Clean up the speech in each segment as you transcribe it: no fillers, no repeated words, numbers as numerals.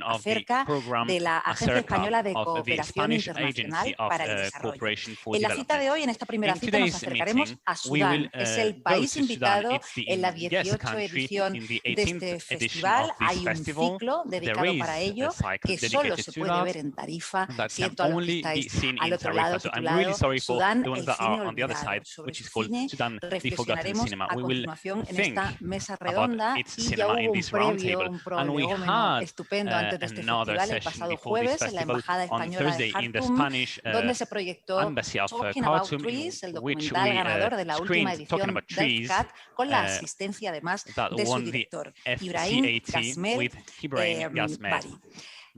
acerca de la Agencia Española de Cooperación Internacional para el Desarrollo. En la cita de hoy, en esta primera cita, nos acercaremos a Sudán. Es el país invitado en la 18ª edición de este festival. Hay un ciclo dedicado para ello que solo se puede ver en Tarifa. Siento a los que estáis al otro lado, titulado Sudán, el cine olvidado. Sobre su cine reflexionaremos a continuación en esta mesa redonda, y ya hubo un previo, un prolegómeno estupendo antes de este festival el pasado jueves en la Embajada Española de Jartum, donde se proyectó Talking About Trees, el documental ganador de la última edición del FCAT, con la asistencia además de su director, Ibrahim Bari.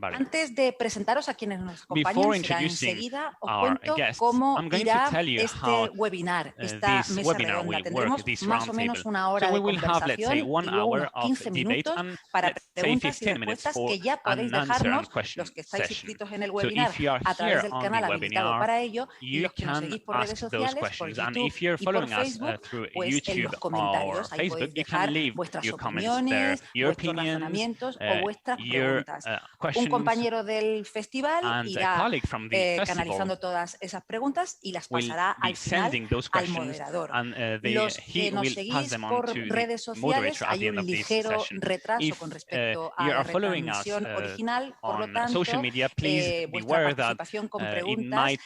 Antes de presentaros a quienes nos acompañan, será enseguida, os cuento cómo irá este webinar, esta mesa redonda. Tendremos más o menos una hora de conversación y luego unos 15 minutos para preguntas y respuestas que ya podéis dejarnos, los que estáis inscritos en el webinar, a través del canal habilitado para ello, y los que nos seguís por redes sociales, por YouTube y por Facebook, pues en los comentarios. Ahí podéis dejar vuestras opiniones, vuestros razonamientos o vuestras preguntas. Un compañero del festival irá canalizando todas esas preguntas y las pasará al final al moderador. Los que nos seguís por redes sociales, hay un ligero retraso con respecto a la retransmisión original, por lo tanto, vuestra participación con preguntas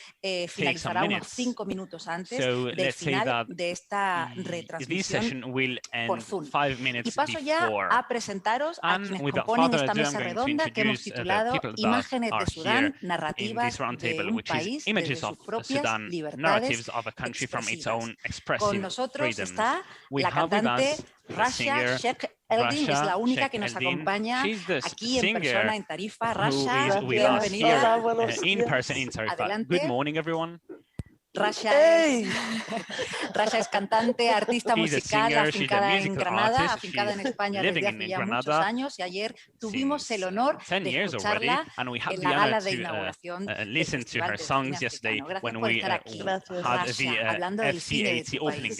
finalizará unos 5 minutos antes del final de esta retransmisión por Zoom. Y paso ya a presentaros a quienes componen esta mesa redonda que hemos titulado Imágenes de Sudán, narrativas de un país desde sus propias libertades expresivas. Con nosotros está la cantante Rasha Sheikh Eldin, es la única que nos acompaña aquí en persona en Tarifa. Rasha, bienvenida. Adelante. Good morning, everyone. Rasha es cantante, artista musical, afincada en Granada, afincada en España desde hace ya muchos años, y ayer tuvimos el honor de escucharla en la gala de inauguración del Festival de Cine Africano. Gracias por estar aquí, Rasha, hablando del cine de tu país.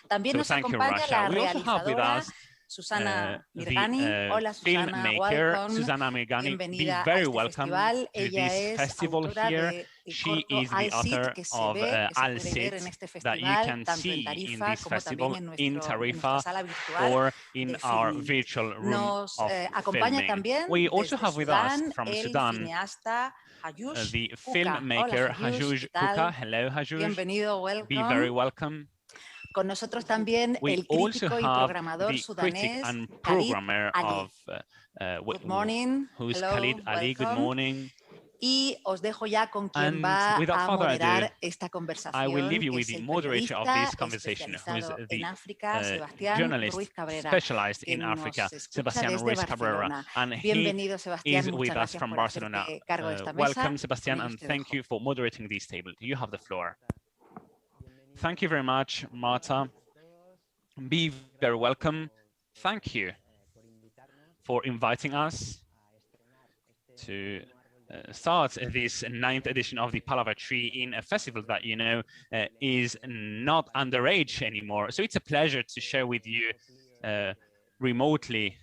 También nos acompaña la realizadora Susana Mirgani. Hola Susana, welcome. Bienvenida a este festival. Ella es autora de el corto Al-Cid, que se ve, que se puede ver en este festival, tanto en Tarifa como también en nuestra sala virtual de film. Nos acompaña también desde Sudán el cineasta Hayush Kuka. Hola Hayush, ¿qué tal? Bienvenido, welcome. Con nosotros también el crítico y programador sudanés Khalid Ali. Good morning. Hello, welcome. Y os dejo ya con quien va a moderar esta conversación, que es el periodista especializado en África, Sebastián Ruiz Cabrera, que nos escucha desde Barcelona. Bienvenido, Sebastián. Muchas gracias por hacerte cargo de esta mesa. Welcome, Sebastian, and thank you for moderating this table. You have the floor. Thank you very much, Marta. Be very welcome. Thank you for inviting us to start this 9th edition of the Palava Tree in a festival that, you know, is not underage anymore. So it's a pleasure to share with you remotely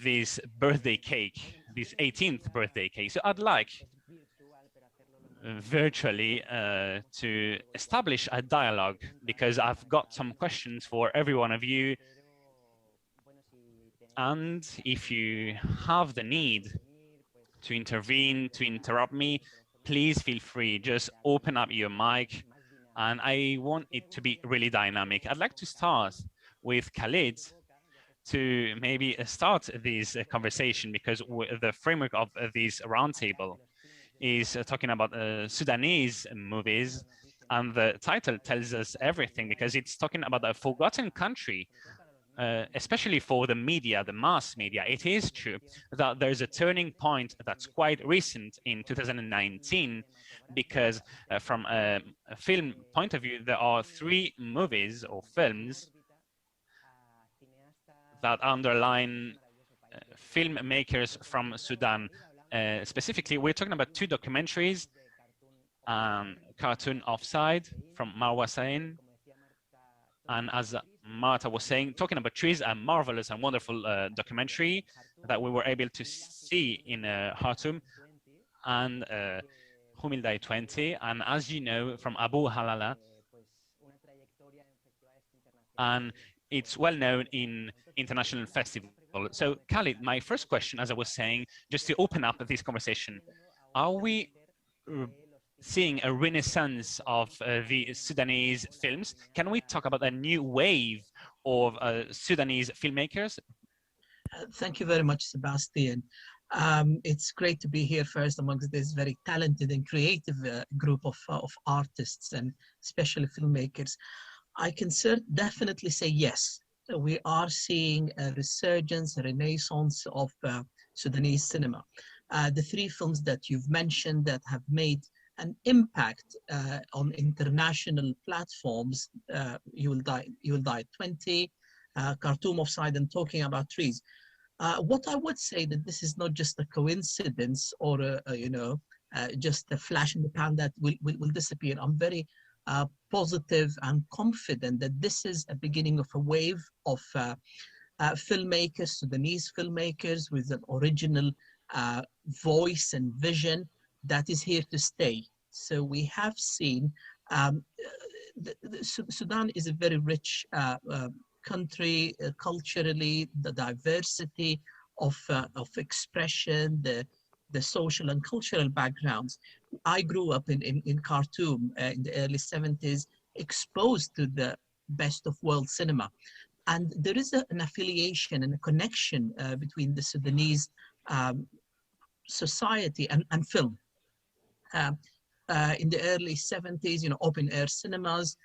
this birthday cake, this 18th birthday cake. So I'd like virtually to establish a dialogue, because I've got some questions for every one of you. And if you have the need to intervene, to interrupt me, please feel free. Just open up your mic, and I want it to be really dynamic. I'd like to start with Khalid to maybe start this conversation, because the framework of this roundtable is talking about Sudanese movies, and the title tells us everything, because it's talking about a forgotten country, especially for the media, the mass media. It is true that there's a turning point that's quite recent in 2019, because from a film point of view, there are 3 movies or films that underline filmmakers from Sudan. Specifically, we're talking about 2 documentaries, Cartoon Offside from Marwa Sain, and as Marta was saying, talking about trees, a marvelous and wonderful documentary that we were able to see in Khartoum and Humildai 20. And as you know, from Abu Halala, and it's well known in international festivals. So Khalid, my first question, as I was saying, just to open up this conversation, are we seeing a renaissance of the Sudanese films? Can we talk about a new wave of Sudanese filmmakers? Thank you very much, Sebastian. It's great to be here first amongst this very talented and creative group of artists and especially filmmakers. I can definitely say yes. We are seeing a resurgence, a renaissance of Sudanese cinema. The three films that you've mentioned that have made an impact on international platforms, You Will Die at 20, Khartoum Offside, and Talking About Trees. What I would say that this is not just a coincidence or just a flash in the pan that will disappear. I'm very positive and confident that this is a beginning of a wave of filmmakers, Sudanese filmmakers with an original voice and vision that is here to stay. So we have seen Sudan is a very rich country culturally, the diversity of expression, the social and cultural backgrounds. I grew up in Khartoum in the early 70s, exposed to the best of world cinema. And there is an affiliation and a connection between the Sudanese society and film. In the early 70s, open air cinemas,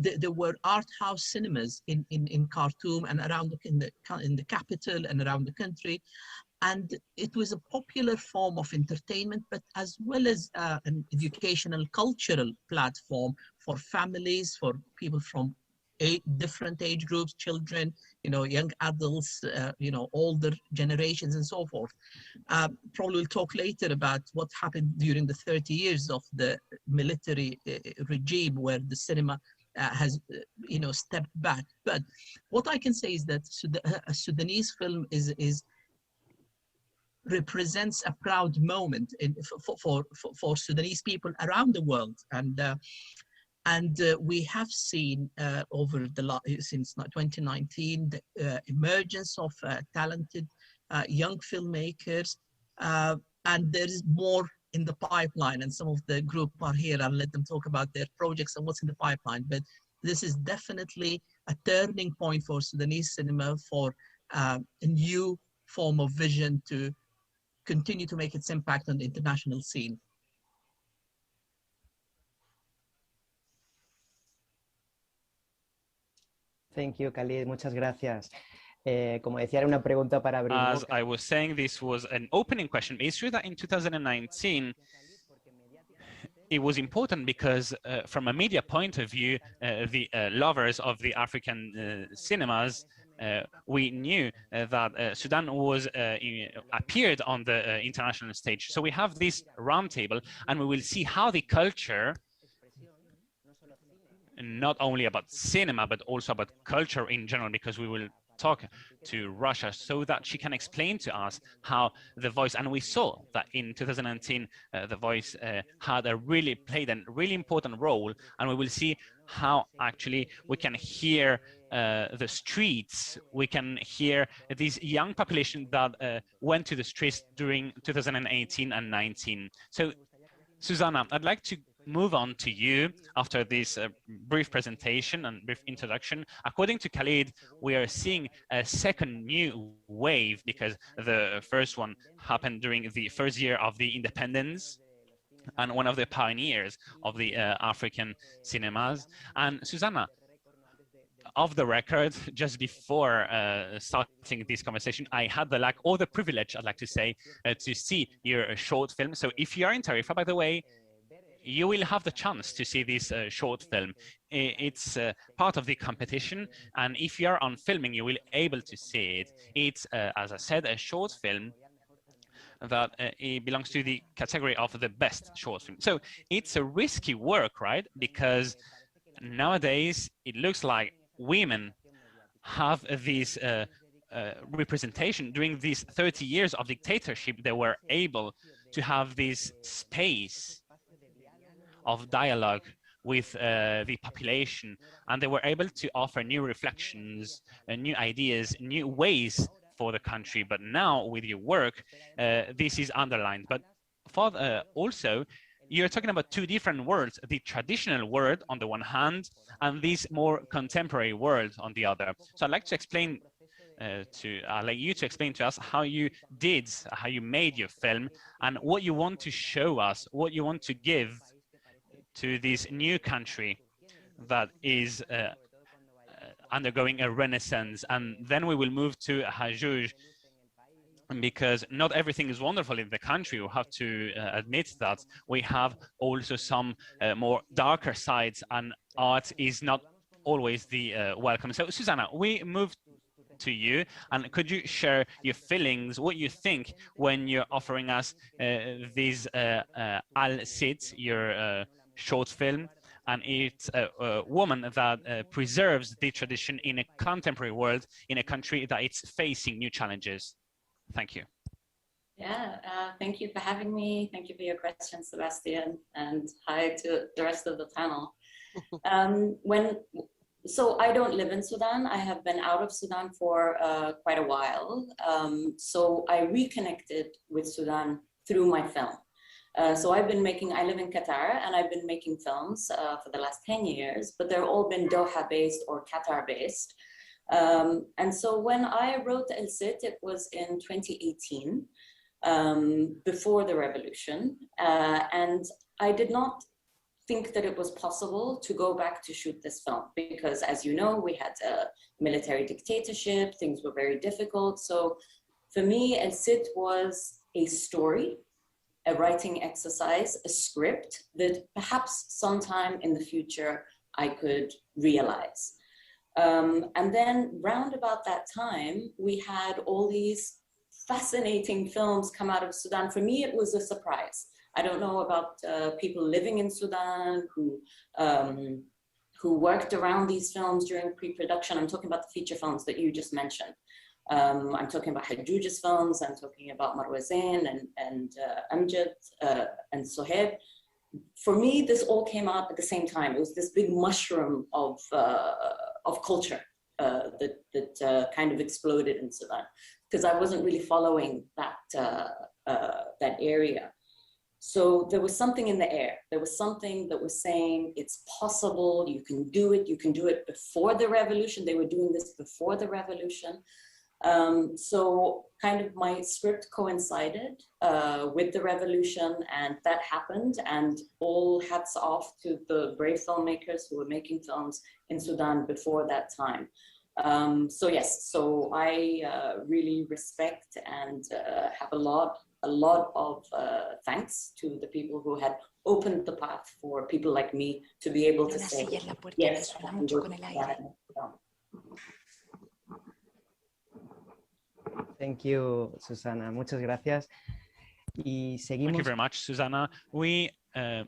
there were art house cinemas in Khartoum and around in the capital and around the country. And it was a popular form of entertainment, but as well as an educational, cultural platform for families, for people from different age groups, children, young adults, older generations and so forth. Probably we'll talk later about what happened during the 30 years of the military regime where the cinema has, stepped back. But what I can say is that a Sudanese film represents a proud moment for Sudanese people around the world. And we have seen since 2019 the emergence of talented young filmmakers, and there is more in the pipeline. And some of the group are here. I'll let them talk about their projects and what's in the pipeline. But this is definitely a turning point for Sudanese cinema, for a new form of vision to continue to make its impact on the international scene. Thank you, Khalid. Muchas gracias. Como decía, era una pregunta para abrir. As I was saying, this was an opening question. It's true that in 2019, it was important because from a media point of view, the lovers of the African cinemas, we knew that Sudan appeared on the international stage. So we have this roundtable, and we will see how the culture, not only about cinema, but also about culture in general, because we will talk to Russia so that she can explain to us how The Voice, and we saw that in 2019, The Voice played a really important role, and we will see how actually we can hear the streets, we can hear this young population that went to the streets during 2018 and 19. So, Susanna, I'd like to move on to you after this brief presentation and brief introduction. According to Khalid, we are seeing a second new wave because the first one happened during the first year of the independence, and one of the pioneers of the African cinemas. And Susanna, off the record, just before starting this conversation, I had the privilege, I'd like to say, to see your short film. So if you are in Tarifa, by the way, you will have the chance to see this short film. It's part of the competition, and if you are on filming, you will be able to see it. It's, as I said, a short film that it belongs to the category of the best short film. So it's a risky work, right? Because nowadays it looks like women have this representation. During these 30 years of dictatorship, they were able to have this space of dialogue with the population, and they were able to offer new reflections, new ideas, new ways for the country. But now with your work, this is underlined. But for also, you're talking about two different worlds, the traditional world on the one hand, and this more contemporary world on the other. So I'd like to explain I'd like you to explain to us how you made your film, and what you want to show us, what you want to give to this new country that is undergoing a renaissance. And then we will move to Hajouj, because not everything is wonderful in the country. We have to admit that. We have also some more darker sides, and art is not always the welcome. So Susanna, we move to you, and could you share your feelings, what you think when you're offering us this Al Cid, your short film, and it's a woman that preserves the tradition in a contemporary world, in a country that it's facing new challenges. Thank you. Yeah, thank you for having me. Thank you for your questions, Sebastian, and hi to the rest of the panel. So I don't live in Sudan. I have been out of Sudan for quite a while. So I reconnected with Sudan through my film. So I live in Qatar, and I've been making films for the last 10 years, but they've all been Doha-based or Qatar-based. And so when I wrote El Cid, it was in 2018, before the revolution. And I did not think that it was possible to go back to shoot this film, because as you know, we had a military dictatorship, things were very difficult. So for me, El Cid was a story, a writing exercise, a script that perhaps sometime in the future I could realize. And then round about that time, we had all these fascinating films come out of Sudan. For me, it was a surprise. I don't know about people living in Sudan who worked around these films during pre-production. I'm talking about the feature films that you just mentioned. I'm talking about Hajouj's films. I'm talking about Marwa Zain and Amjad and Sohaib. For me, this all came out at the same time. It was this big mushroom of culture that kind of exploded in Sudan, because I wasn't really following that area. So there was something in the air. There was something that was saying it's possible, you can do it before the revolution. They were doing this before the revolution. So kind of my script coincided with the revolution, and that happened, and all hats off to the brave filmmakers who were making films in Sudan before that time. So yes, so I really respect and have a lot of thanks to the people who had opened the path for people like me to be able to say, yes. Thank you, Susana. Muchas gracias. Y seguimos. Thank you very much, Susanna. We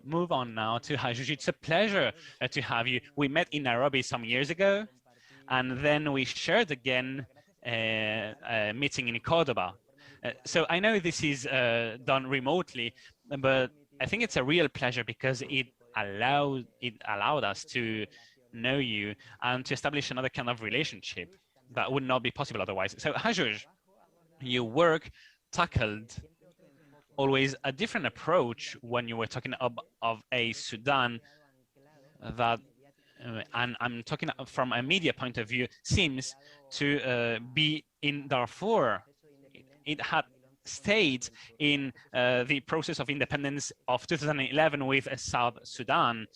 move on now to Hajouj. It's a pleasure to have you. We met in Nairobi some years ago, and then we shared again a meeting in Cordoba. So I know this is done remotely, but I think it's a real pleasure because it allowed us to know you and to establish another kind of relationship that would not be possible otherwise. So Hajouj, your work tackled always a different approach when you were talking of a Sudan that, and I'm talking from a media point of view, seems to be in Darfur. It had stayed in the process of independence of 2011 with South Sudan.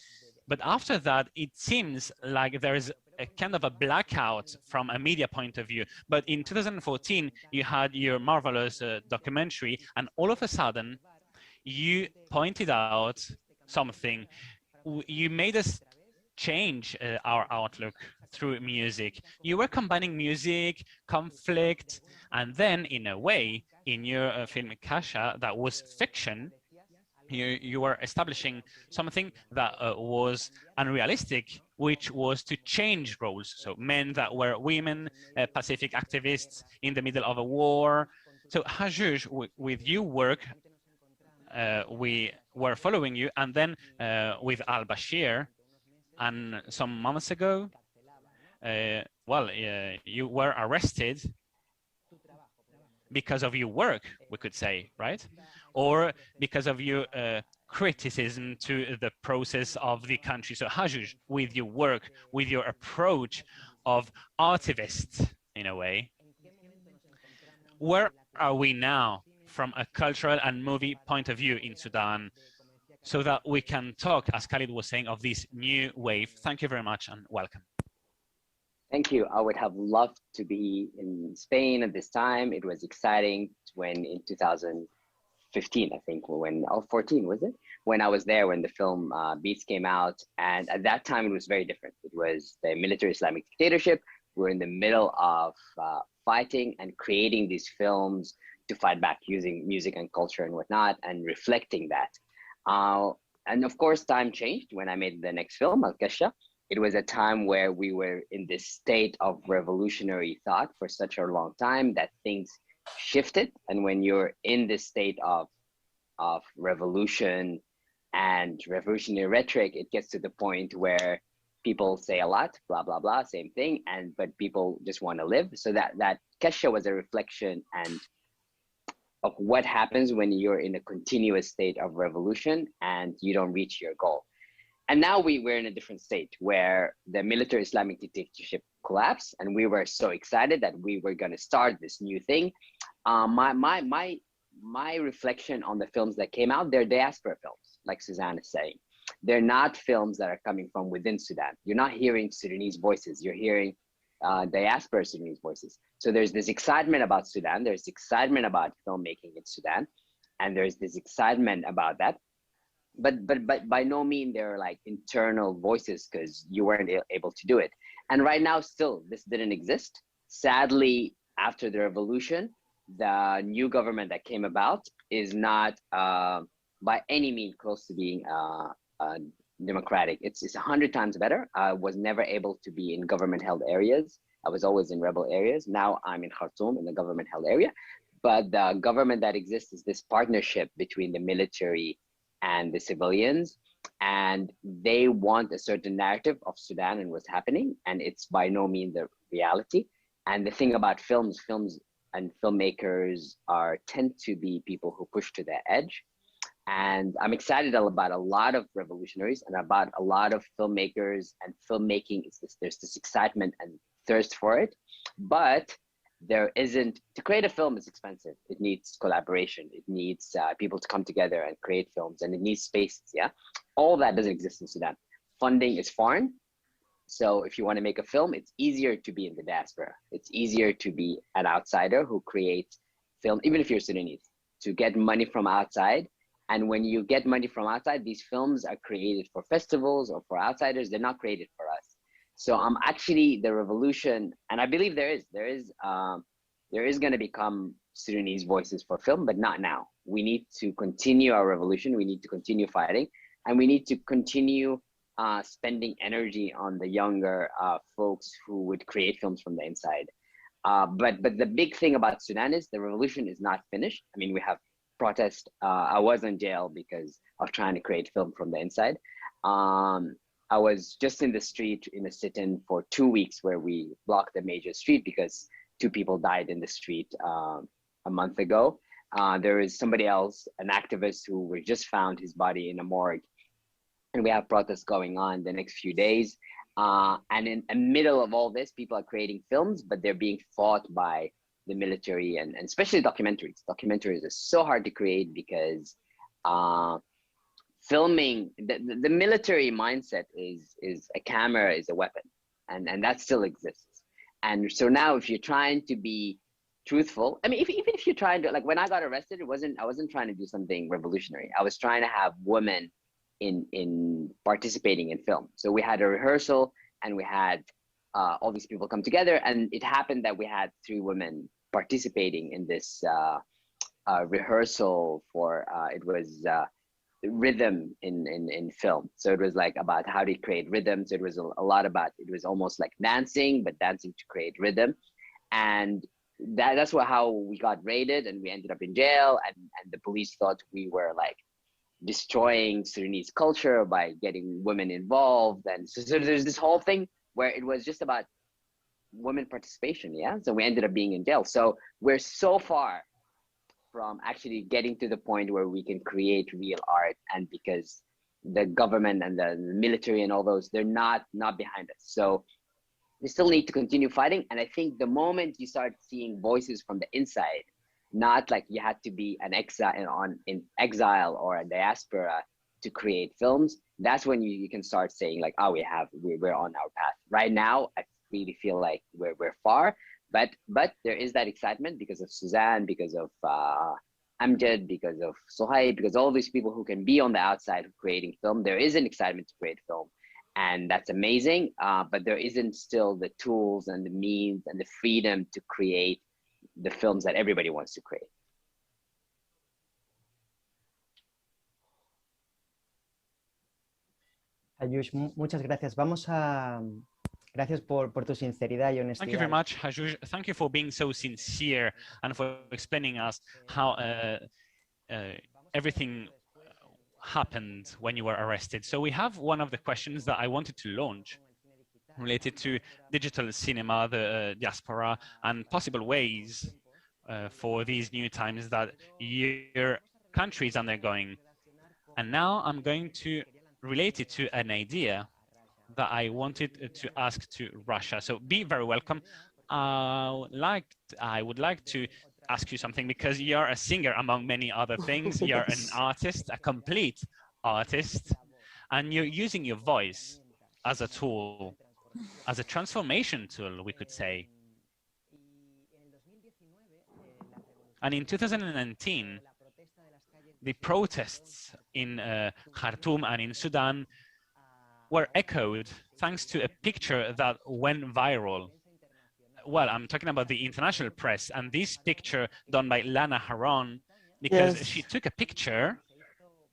But after that, it seems like there is a kind of a blackout from a media point of view. But in 2014, you had your marvelous documentary, and all of a sudden, you pointed out something. You made us change our outlook through music. You were combining music, conflict, and then in a way, in your film Kasha, that was fiction, you were establishing something that was unrealistic which was to change roles. So men that were women, Pacific activists in the middle of a war. So Hajouj, with your work, we were following you, and then with al-Bashir, and some months ago, you were arrested because of your work, we could say, right? Or because of your criticism to the process of the country. So Hajouj, with your work, with your approach of artivist, in a way, where are we now from a cultural and movie point of view in Sudan, so that we can talk, as Khalid was saying, of this new wave? Thank you very much and welcome. Thank you. I would have loved to be in Spain at this time. It was exciting when in 2015, I think, when, 14, was it? When I was there, when the film Beats came out. And at that time, it was very different. It was the military Islamic dictatorship. We're in the middle of fighting and creating these films to fight back using music and culture and whatnot, and reflecting that. And of course, time changed when I made the next film, Al-Kasha. It was a time where we were in this state of revolutionary thought for such a long time that things shifted. And when you're in this state of revolution and revolutionary rhetoric, it gets to the point where people say a lot, blah, blah, blah, same thing. But people just want to live. So that Kesha was a reflection of what happens when you're in a continuous state of revolution and you don't reach your goal. And now we're in a different state where the military Islamic dictatorship collapsed, and we were so excited that we were going to start this new thing. My reflection on the films that came out, they're diaspora films, like Suzanne is saying. They're not films that are coming from within Sudan. You're not hearing Sudanese voices. You're hearing diaspora Sudanese voices. So there's this excitement about Sudan. There's excitement about filmmaking in Sudan, and there's this excitement about that. But by no means they're like internal voices, because you weren't able to do it. And right now, still, this didn't exist. Sadly, after the revolution, the new government that came about is not by any means close to being democratic. It's 100 times better. I was never able to be in government-held areas. I was always in rebel areas. Now I'm in Khartoum in the government-held area. But the government that exists is this partnership between the military and the civilians, and they want a certain narrative of Sudan and what's happening, and it's by no means the reality. And the thing about films and filmmakers tend to be people who push to their edge. And I'm excited about a lot of revolutionaries and about a lot of filmmakers, and filmmaking there's this excitement and thirst for it, but there isn't. To create a film is expensive. It needs collaboration. It needs people to come together and create films, and it needs spaces. Yeah, all that doesn't exist in Sudan. Funding is foreign, so if you want to make a film, it's easier to be in the diaspora. It's easier to be an outsider who creates film, even if you're Sudanese, to get money from outside. And when you get money from outside, these films are created for festivals or for outsiders. They're not created for us. So actually the revolution, and I believe there is going to become Sudanese voices for film, but not now. We need to continue our revolution. We need to continue fighting, and we need to continue spending energy on the younger folks who would create films from the inside. But the big thing about Sudan is the revolution is not finished. I mean, we have protest. I was in jail because of trying to create film from the inside. I was just in the street in a sit-in for 2 weeks where we blocked a major street because 2 people died in the street a month ago. There is somebody else, an activist, who we just found his body in a morgue. And we have protests going on the next few days. And in the middle of all this, people are creating films, but they're being fought by the military and especially documentaries. Documentaries are so hard to create because filming, the military mindset is a camera is a weapon, and that still exists. And so now if you're trying to be truthful, I mean, even if you're trying to, like when I got arrested, I wasn't trying to do something revolutionary. I was trying to have women in participating in film. So we had a rehearsal and we had all these people come together, and it happened that we had 3 women participating in this rehearsal for, it rhythm in film. So it was like about how to create rhythms. It was a lot about, it was almost like dancing, but dancing to create rhythm. And that's how we got raided, and we ended up in jail, and the police thought we were like destroying Sudanese culture by getting women involved. And so there's this whole thing where it was just about women participation. Yeah. So we ended up being in jail. So we're so far from actually getting to the point where we can create real art, and because the government and the military and all those, they're not behind us. So we still need to continue fighting. And I think the moment you start seeing voices from the inside, not like you had to be an in exile or a diaspora to create films, that's when you can start saying like, oh, we're on our path. Right now, I really feel like we're far, but there is that excitement because of Suzanne, because of Amjad, because of Sohaib, because all these people who can be on the outside creating film. There is an excitement to create film, and that's amazing. But there isn't still the tools and the means and the freedom to create the films that everybody wants to create. Ayush, muchas gracias. Gracias por tu sinceridad y honestidad. Thank you very much, Ayush. Thank you for being so sincere and for explaining us how everything happened when you were arrested. So we have one of the questions that I wanted to launch related to digital cinema, the diaspora, and possible ways for these new times that your country is undergoing. And now I'm going to relate it to an idea that I wanted to ask to Russia. So be very welcome. I would like to ask you something, because you're a singer among many other things. You're an artist, a complete artist, and you're using your voice as a tool, as a transformation tool, we could say. And in 2019, the protests in Khartoum and in Sudan were echoed thanks to a picture that went viral. Well, I'm talking about the international press, and this picture done by Lana Haron, because she took a picture,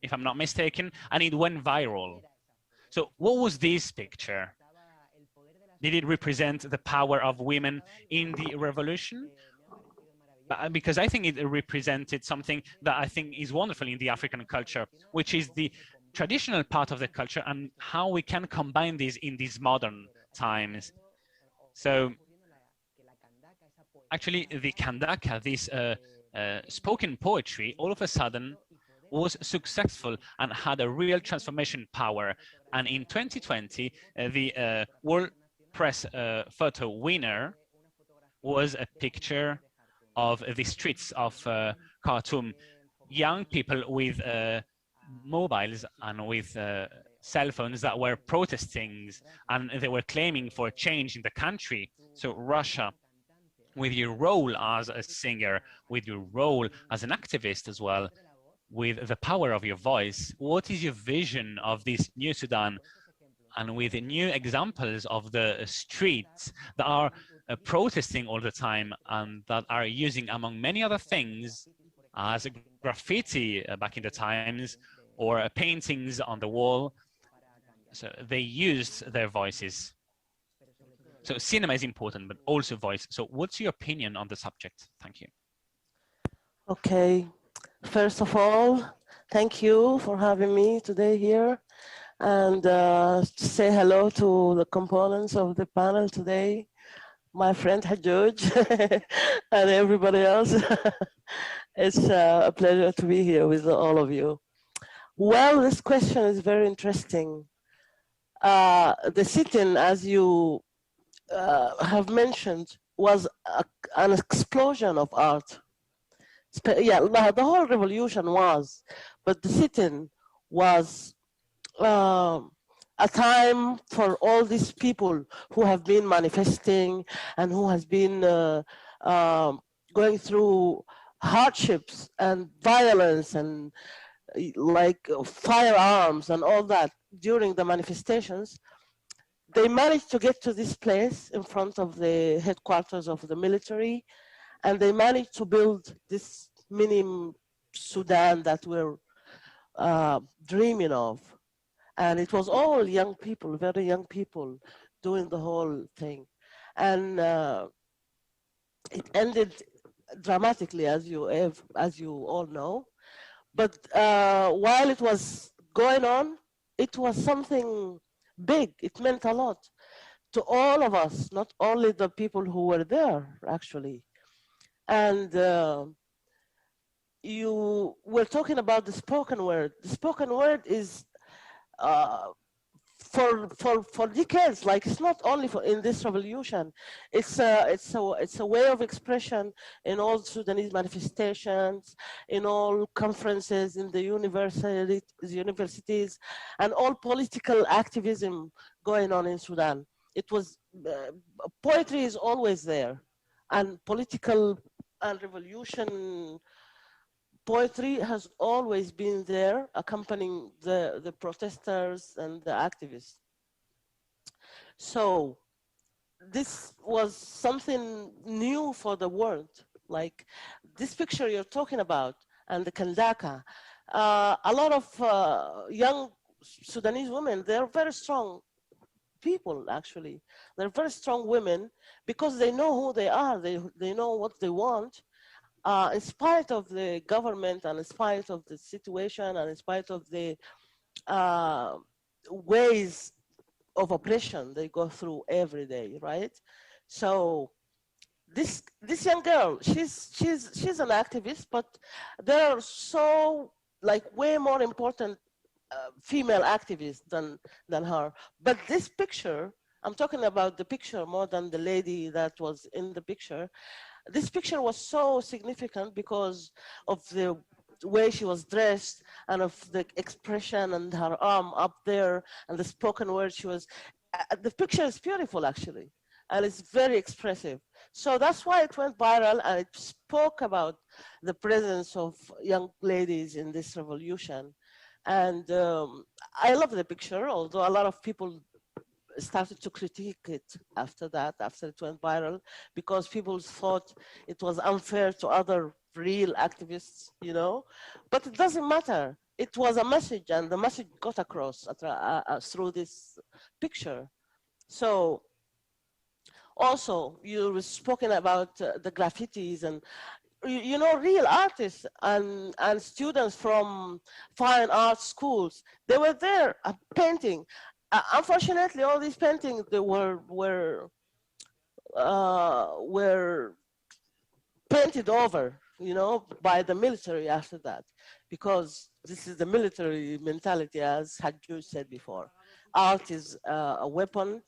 if I'm not mistaken, and it went viral. So what was this picture? Did it represent the power of women in the revolution? Because I think it represented something that I think is wonderful in the African culture, which is the traditional part of the culture and how we can combine these in these modern times. So actually the Kandaka, this spoken poetry, all of a sudden was successful and had a real transformation power. And in 2020, the World Press photo winner was a picture of the streets of Khartoum, young people with mobiles and with cell phones that were protesting, and they were claiming for change in the country. So Russia, with your role as a singer, with your role as an activist as well, with the power of your voice, what is your vision of this new Sudan? And with the new examples of the streets that are protesting all the time and that are using, among many other things, as graffiti back in the times, or paintings on the wall. So they used their voices. So cinema is important, but also voice. So what's your opinion on the subject? Thank you. Okay. First of all, thank you for having me today here, and say hello to the components of the panel today, my friend Hajjoj and everybody else. It's a pleasure to be here with all of you. Well, this question is very interesting. The sit-in, as you have mentioned, was an explosion of art. Yeah, the whole revolution was, but the sit-in was a time for all these people who have been manifesting and who has been going through hardships and violence and like firearms and all that during the manifestations. They managed to get to this place in front of the headquarters of the military, and they managed to build this mini Sudan that we're dreaming of. And it was all young people, very young people, doing the whole thing. And it ended dramatically, as you all know. But while it was going on, it was something big. It meant a lot to all of us, not only the people who were there, actually. And you were talking about the spoken word. The spoken word is uh, for decades. Like, it's not only in this revolution. It's a way of expression in all Sudanese manifestations, in all conferences, in the universities, and all political activism going on in Sudan. It was poetry is always there, and political and revolution poetry has always been there, accompanying the protesters and the activists. So this was something new for the world. Like this picture you're talking about and the Kandaka, a lot of young Sudanese women, they're very strong people, actually. They're very strong women because they know who they are. They know what they want. In spite of the government and in spite of the situation and in spite of the ways of oppression they go through every day, right? So this young girl, she's an activist, but there are so like way more important female activists than her. But this picture, I'm talking about the picture more than the lady that was in the picture. This picture was so significant because of the way she was dressed and of the expression and her arm up there and the spoken word she was. The picture is beautiful, actually, and it's very expressive. So that's why it went viral, and it spoke about the presence of young ladies in this revolution. And I love the picture, although a lot of people started to critique it after that, after it went viral, because people thought it was unfair to other real activists, you know. But it doesn't matter. It was a message, and the message got across through this picture. So also, you were spoken about the graffitis, and you know, real artists and students from fine art schools, they were there painting. Unfortunately, all these paintings they were painted over, you know, by the military after that, because this is the military mentality, as Hajju said before. Art is a weapon,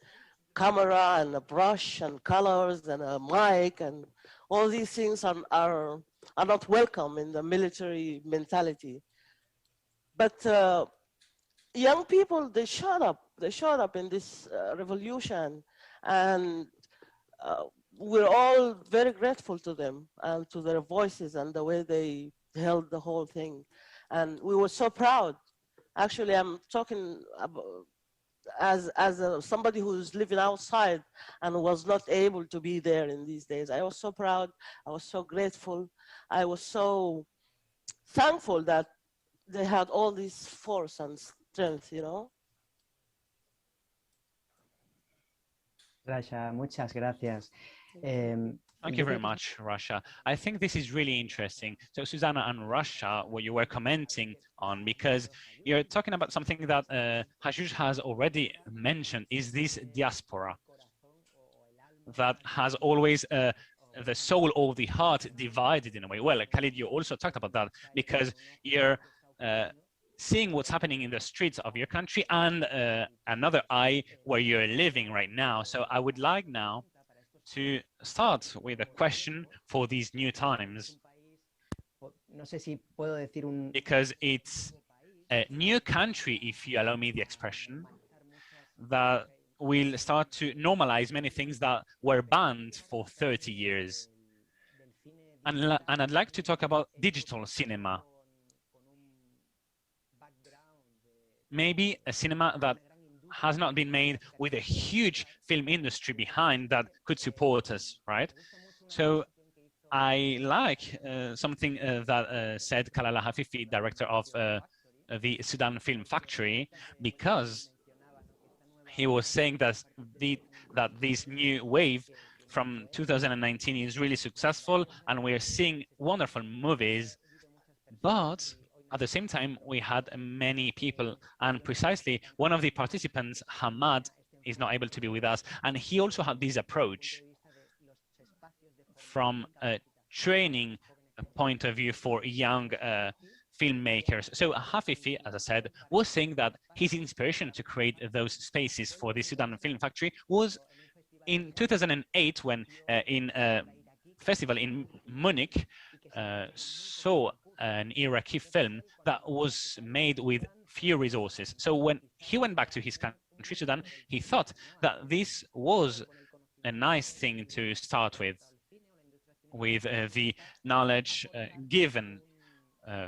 camera and a brush and colors and a mic, and all these things are not welcome in the military mentality. But young people, they showed up in this revolution, and we're all very grateful to them and to their voices and the way they held the whole thing. And we were so proud. Actually, I'm talking about as somebody who's living outside and was not able to be there in these days. I was so proud. I was so grateful. I was so thankful that they had all this force and strength, you know. Rasha, muchas gracias. Thank you very much, Rasha. I think this is really interesting. So Susanna and Rasha, what you were commenting on, because you're talking about something that Hajjuj has already mentioned, is this diaspora that has always the soul or the heart divided in a way. Well, Khalid, you also talked about that because you're seeing what's happening in the streets of your country and another eye where you're living right now. So I would like now to start with a question for these new times. Because it's a new country, if you allow me the expression, that will start to normalize many things that were banned for 30 years. And I'd like to talk about digital cinema. Maybe a cinema that has not been made with a huge film industry behind that could support us, right? So I like something that said Kalala Hafifi, director of the Sudan Film Factory, because he was saying that this new wave from 2019 is really successful and we're seeing wonderful movies. But at the same time, we had many people, and precisely one of the participants, Hamad, is not able to be with us. And he also had this approach from a training point of view for young filmmakers. So Hafifi, as I said, was saying that his inspiration to create those spaces for the Sudan Film Factory was in 2008 when in a festival in Munich saw an Iraqi film that was made with few resources. So when he went back to his country, Sudan, he thought that this was a nice thing to start with the knowledge given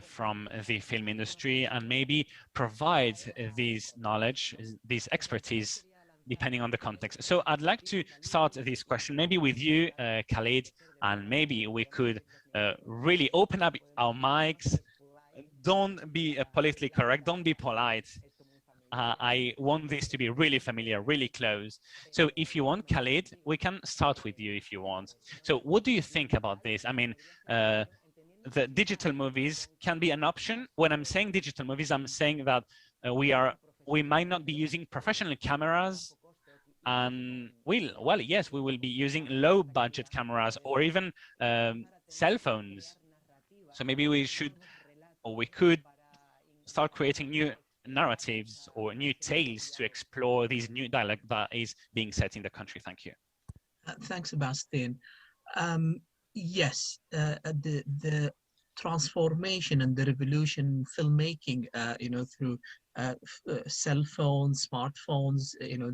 from the film industry, and maybe provide this knowledge, this expertise, depending on the context. So I'd like to start this question maybe with you, Khalid, and maybe we could really open up our mics. Don't be politically correct, don't be polite. I want this to be really familiar, really close. So if you want, Khalid, we can start with you if you want. So what do you think about this? I mean, the digital movies can be an option. When I'm saying digital movies, I'm saying that we might not be using professional cameras, and well, yes, we will be using low budget cameras or even cell phones. So maybe we should, or we could start creating new narratives or new tales to explore these new dialogue that is being set in the country. Thank you. Thanks, Sebastian. Yes, the transformation and the revolution in filmmaking, through cell phones, smartphones,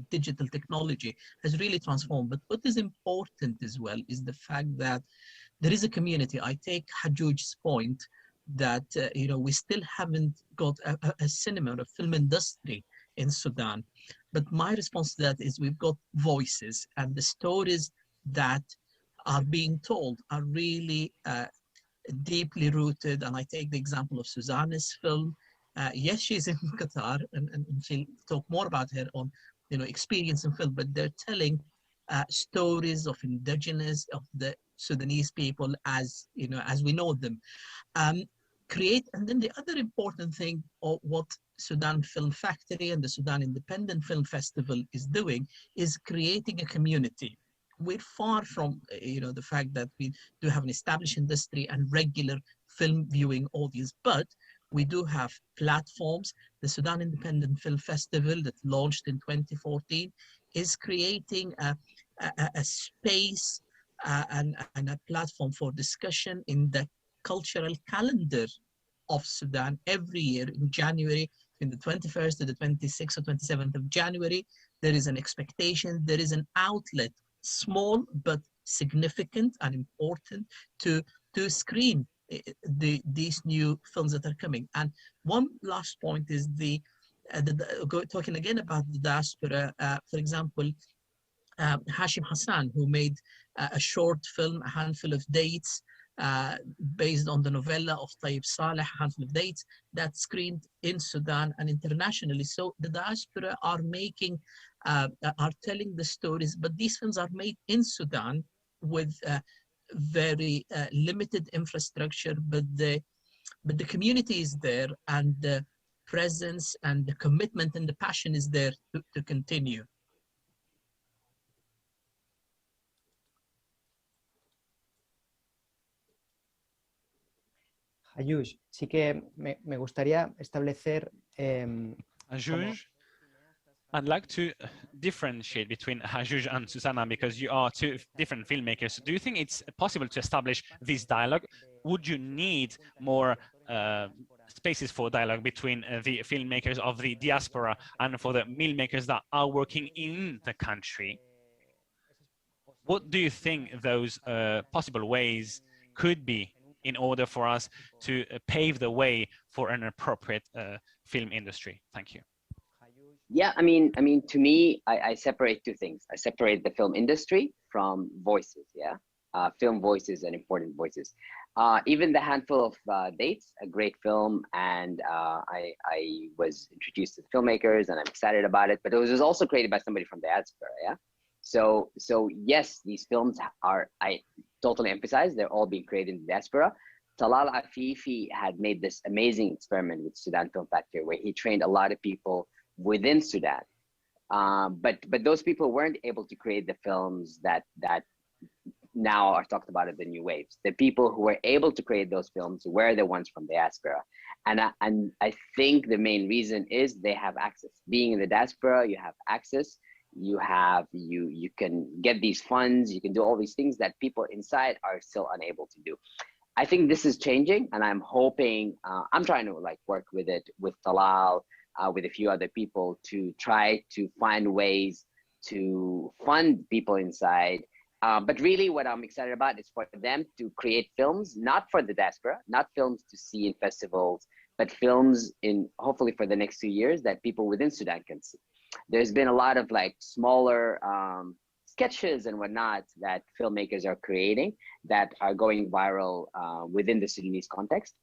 digital technology has really transformed. But what is important as well is the fact that there is a community. I take Hajuj's point that we still haven't got a cinema or a film industry in Sudan. But my response to that is we've got voices, and the stories that are being told are really deeply rooted. And I take the example of Susanna's film. Yes, she's in Qatar, and she'll talk more about her on experience in film, but they're telling stories of indigenous, of the Sudanese people as we know them. And then the other important thing of what Sudan Film Factory and the Sudan Independent Film Festival is doing is creating a community. We're far from the fact that we do have an established industry and regular film viewing audience, but we do have platforms. The Sudan Independent Film Festival that launched in 2014 is creating a space and a platform for discussion in the cultural calendar of Sudan every year in January, in the 21st to the 26th or 27th of January. There is an expectation, there is an outlet, small but significant and important, to screen these new films that are coming. And one last point is talking again about the diaspora. For example, Hashim Hassan, who made a short film, A Handful of Dates, based on the novella of Tayyib Saleh, A Handful of Dates, that screened in Sudan and internationally. So the diaspora are telling the stories, but these films are made in Sudan with very limited infrastructure, but the community is there, and the presence and the commitment and the passion is there to continue. Ayush, sí que me gustaría establecer... Ayush, I'd like to differentiate between Hajjuj and Susanna because you are two different filmmakers. Do you think it's possible to establish this dialogue? Would you need more spaces for dialogue between the filmmakers of the diaspora and for the filmmakers that are working in the country? What do you think those possible ways could be in order for us to pave the way for an appropriate film industry? Thank you. Yeah, I mean, to me, I separate two things. I separate the film industry from voices. Yeah, film voices and important voices. Even The Handful of Dates, a great film, and I was introduced to the filmmakers, and I'm excited about it. But it was also created by somebody from the diaspora, yeah. So yes, these films are, I totally emphasize, they're all being created in the diaspora. Talal Afifi had made this amazing experiment with Sudan Film Factory, where he trained a lot of people within Sudan. But those people weren't able to create the films that now are talked about as the new waves. The people who were able to create those films were the ones from the diaspora. And I think the main reason is they have access. Being in the diaspora, you have access. You can get these funds. You can do all these things that people inside are still unable to do. I think this is changing, and I'm hoping, I'm trying to like work with it, with Talal, with a few other people, to try to find ways to fund people inside. But really what I'm excited about is for them to create films, not for the diaspora, not films to see in festivals, but films in, hopefully for the next 2 years, that people within Sudan can see. There's been a lot of like smaller sketches and whatnot that filmmakers are creating that are going viral within the Sudanese context.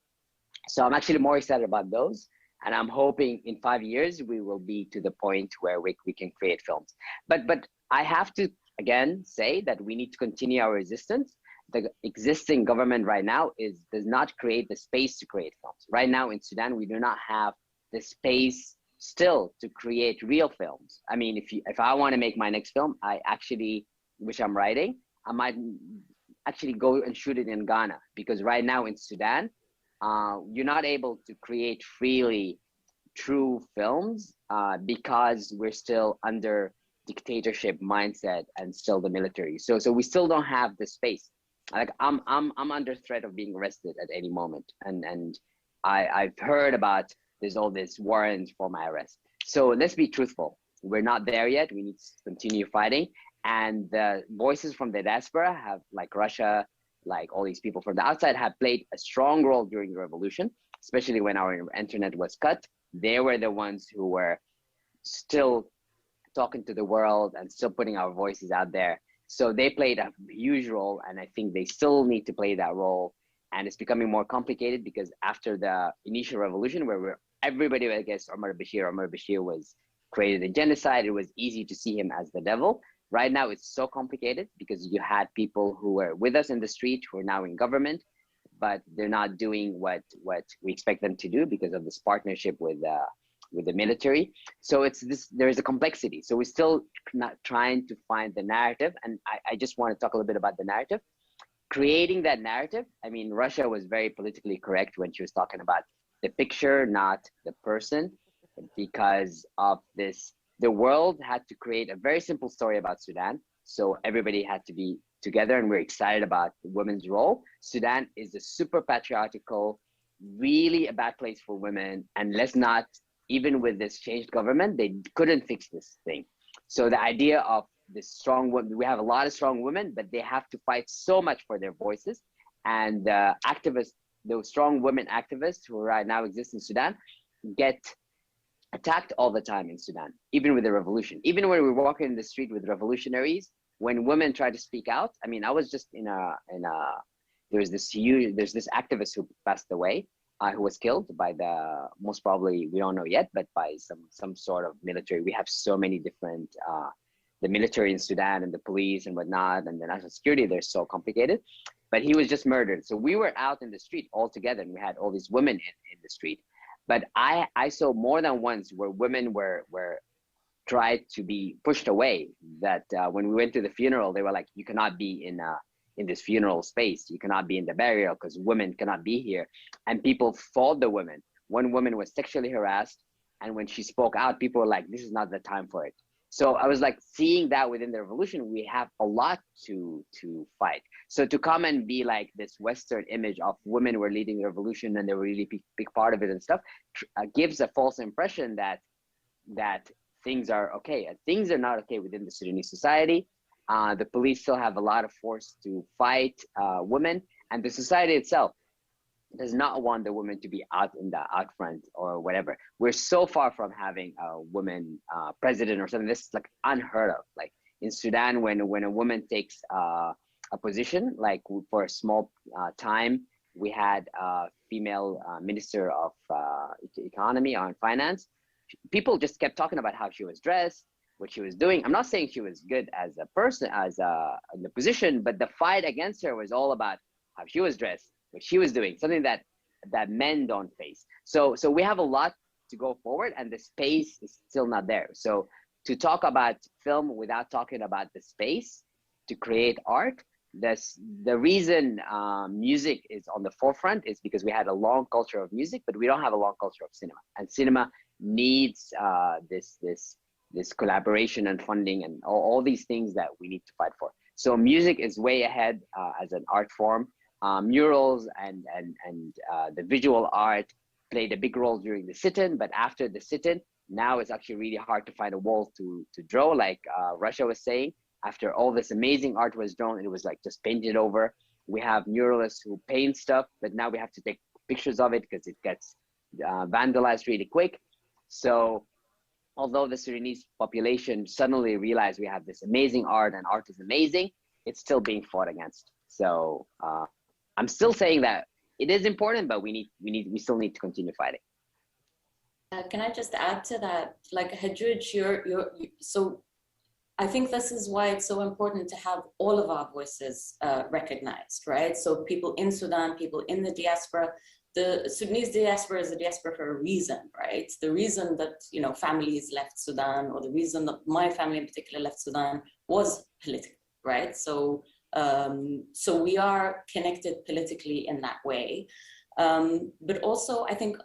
So I'm actually more excited about those. And I'm hoping in 5 years, we will be to the point where we can create films. But I have to, again, say that we need to continue our resistance. The existing government right now does not create the space to create films. Right now in Sudan, we do not have the space still to create real films. I mean, if I want to make my next film, which I'm writing, I might actually go and shoot it in Ghana, because right now in Sudan, you're not able to create freely true films because we're still under dictatorship mindset and still the military. So we still don't have the space. Like I'm under threat of being arrested at any moment, and I've heard about there's all this warrants for my arrest. So let's be truthful. We're not there yet. We need to continue fighting. And the voices from the diaspora have, like Russia, like all these people from the outside, have played a strong role during the revolution, especially when our internet was cut. They were the ones who were still talking to the world and still putting our voices out there. So they played a huge role, and I think they still need to play that role. And it's becoming more complicated because after the initial revolution, where everybody, I guess, Omar Bashir was created a genocide, it was easy to see him as the devil. Right now, it's so complicated because you had people who were with us in the street who are now in government, but they're not doing what we expect them to do because of this partnership with the military. So there is a complexity. So we're still not trying to find the narrative. And I just want to talk a little bit about the narrative. Creating that narrative, I mean, Russia was very politically correct when she was talking about the picture, not the person, because of this. The world had to create a very simple story about Sudan. So everybody had to be together, and we're excited about women's role. Sudan is a super patriarchal, really a bad place for women. And let's not, even with this changed government, they couldn't fix this thing. So the idea of this strong women, we have a lot of strong women, but they have to fight so much for their voices. And activists, those strong women activists who right now exist in Sudan, get attacked all the time in Sudan, even with the revolution. Even when we're walking in the street with revolutionaries, when women try to speak out, I mean, I was just there's this activist who passed away, who was killed by most probably, we don't know yet, but by some sort of military. We have so many different, the military in Sudan and the police and whatnot, and the national security, they're so complicated. But he was just murdered. So we were out in the street all together, and we had all these women in the street. But I saw more than once where women were tried to be pushed away. That when we went to the funeral, they were like, you cannot be in this funeral space. You cannot be in the burial because women cannot be here. And people fought the women. One woman was sexually harassed, and when she spoke out, people were like, this is not the time for it. So I was like, seeing that within the revolution, we have a lot to fight. So to come and be like this Western image of women were leading the revolution and they were really big part of it and stuff, gives a false impression that things are okay. And things are not okay within the Sudanese society. The police still have a lot of force to fight women, and the society itself does not want the women to be out in the out front or whatever. We're so far from having a woman president or something. This is like unheard of. Like in Sudan, when a woman takes a position, like for a small time, we had a female minister of economy or finance. People just kept talking about how she was dressed, what she was doing. I'm not saying she was good as a person, in the position, but the fight against her was all about how she was dressed, what she was doing, something that men don't face. So we have a lot to go forward, and the space is still not there. So to talk about film without talking about the space to create art, the reason music is on the forefront is because we had a long culture of music, but we don't have a long culture of cinema. And cinema needs this collaboration and funding and all these things that we need to fight for. So music is way ahead as an art form. Murals and the visual art played a big role during the sit-in, but after the sit-in, now it's actually really hard to find a wall to draw, like Russia was saying. After all this amazing art was drawn, it was like just painted over. We have muralists who paint stuff, but now we have to take pictures of it because it gets vandalized really quick. So although the Sudanese population suddenly realized we have this amazing art and art is amazing, it's still being fought against. So I'm still saying that it is important, but we still need to continue fighting. Can I just add to that? Like Hajjuj, so I think this is why it's so important to have all of our voices recognized, right? So people in Sudan, people in the diaspora. The Sudanese diaspora is a diaspora for a reason, right? The reason that, you know, families left Sudan, or the reason that my family in particular left Sudan, was political, right? So we are connected politically in that way. But also, I think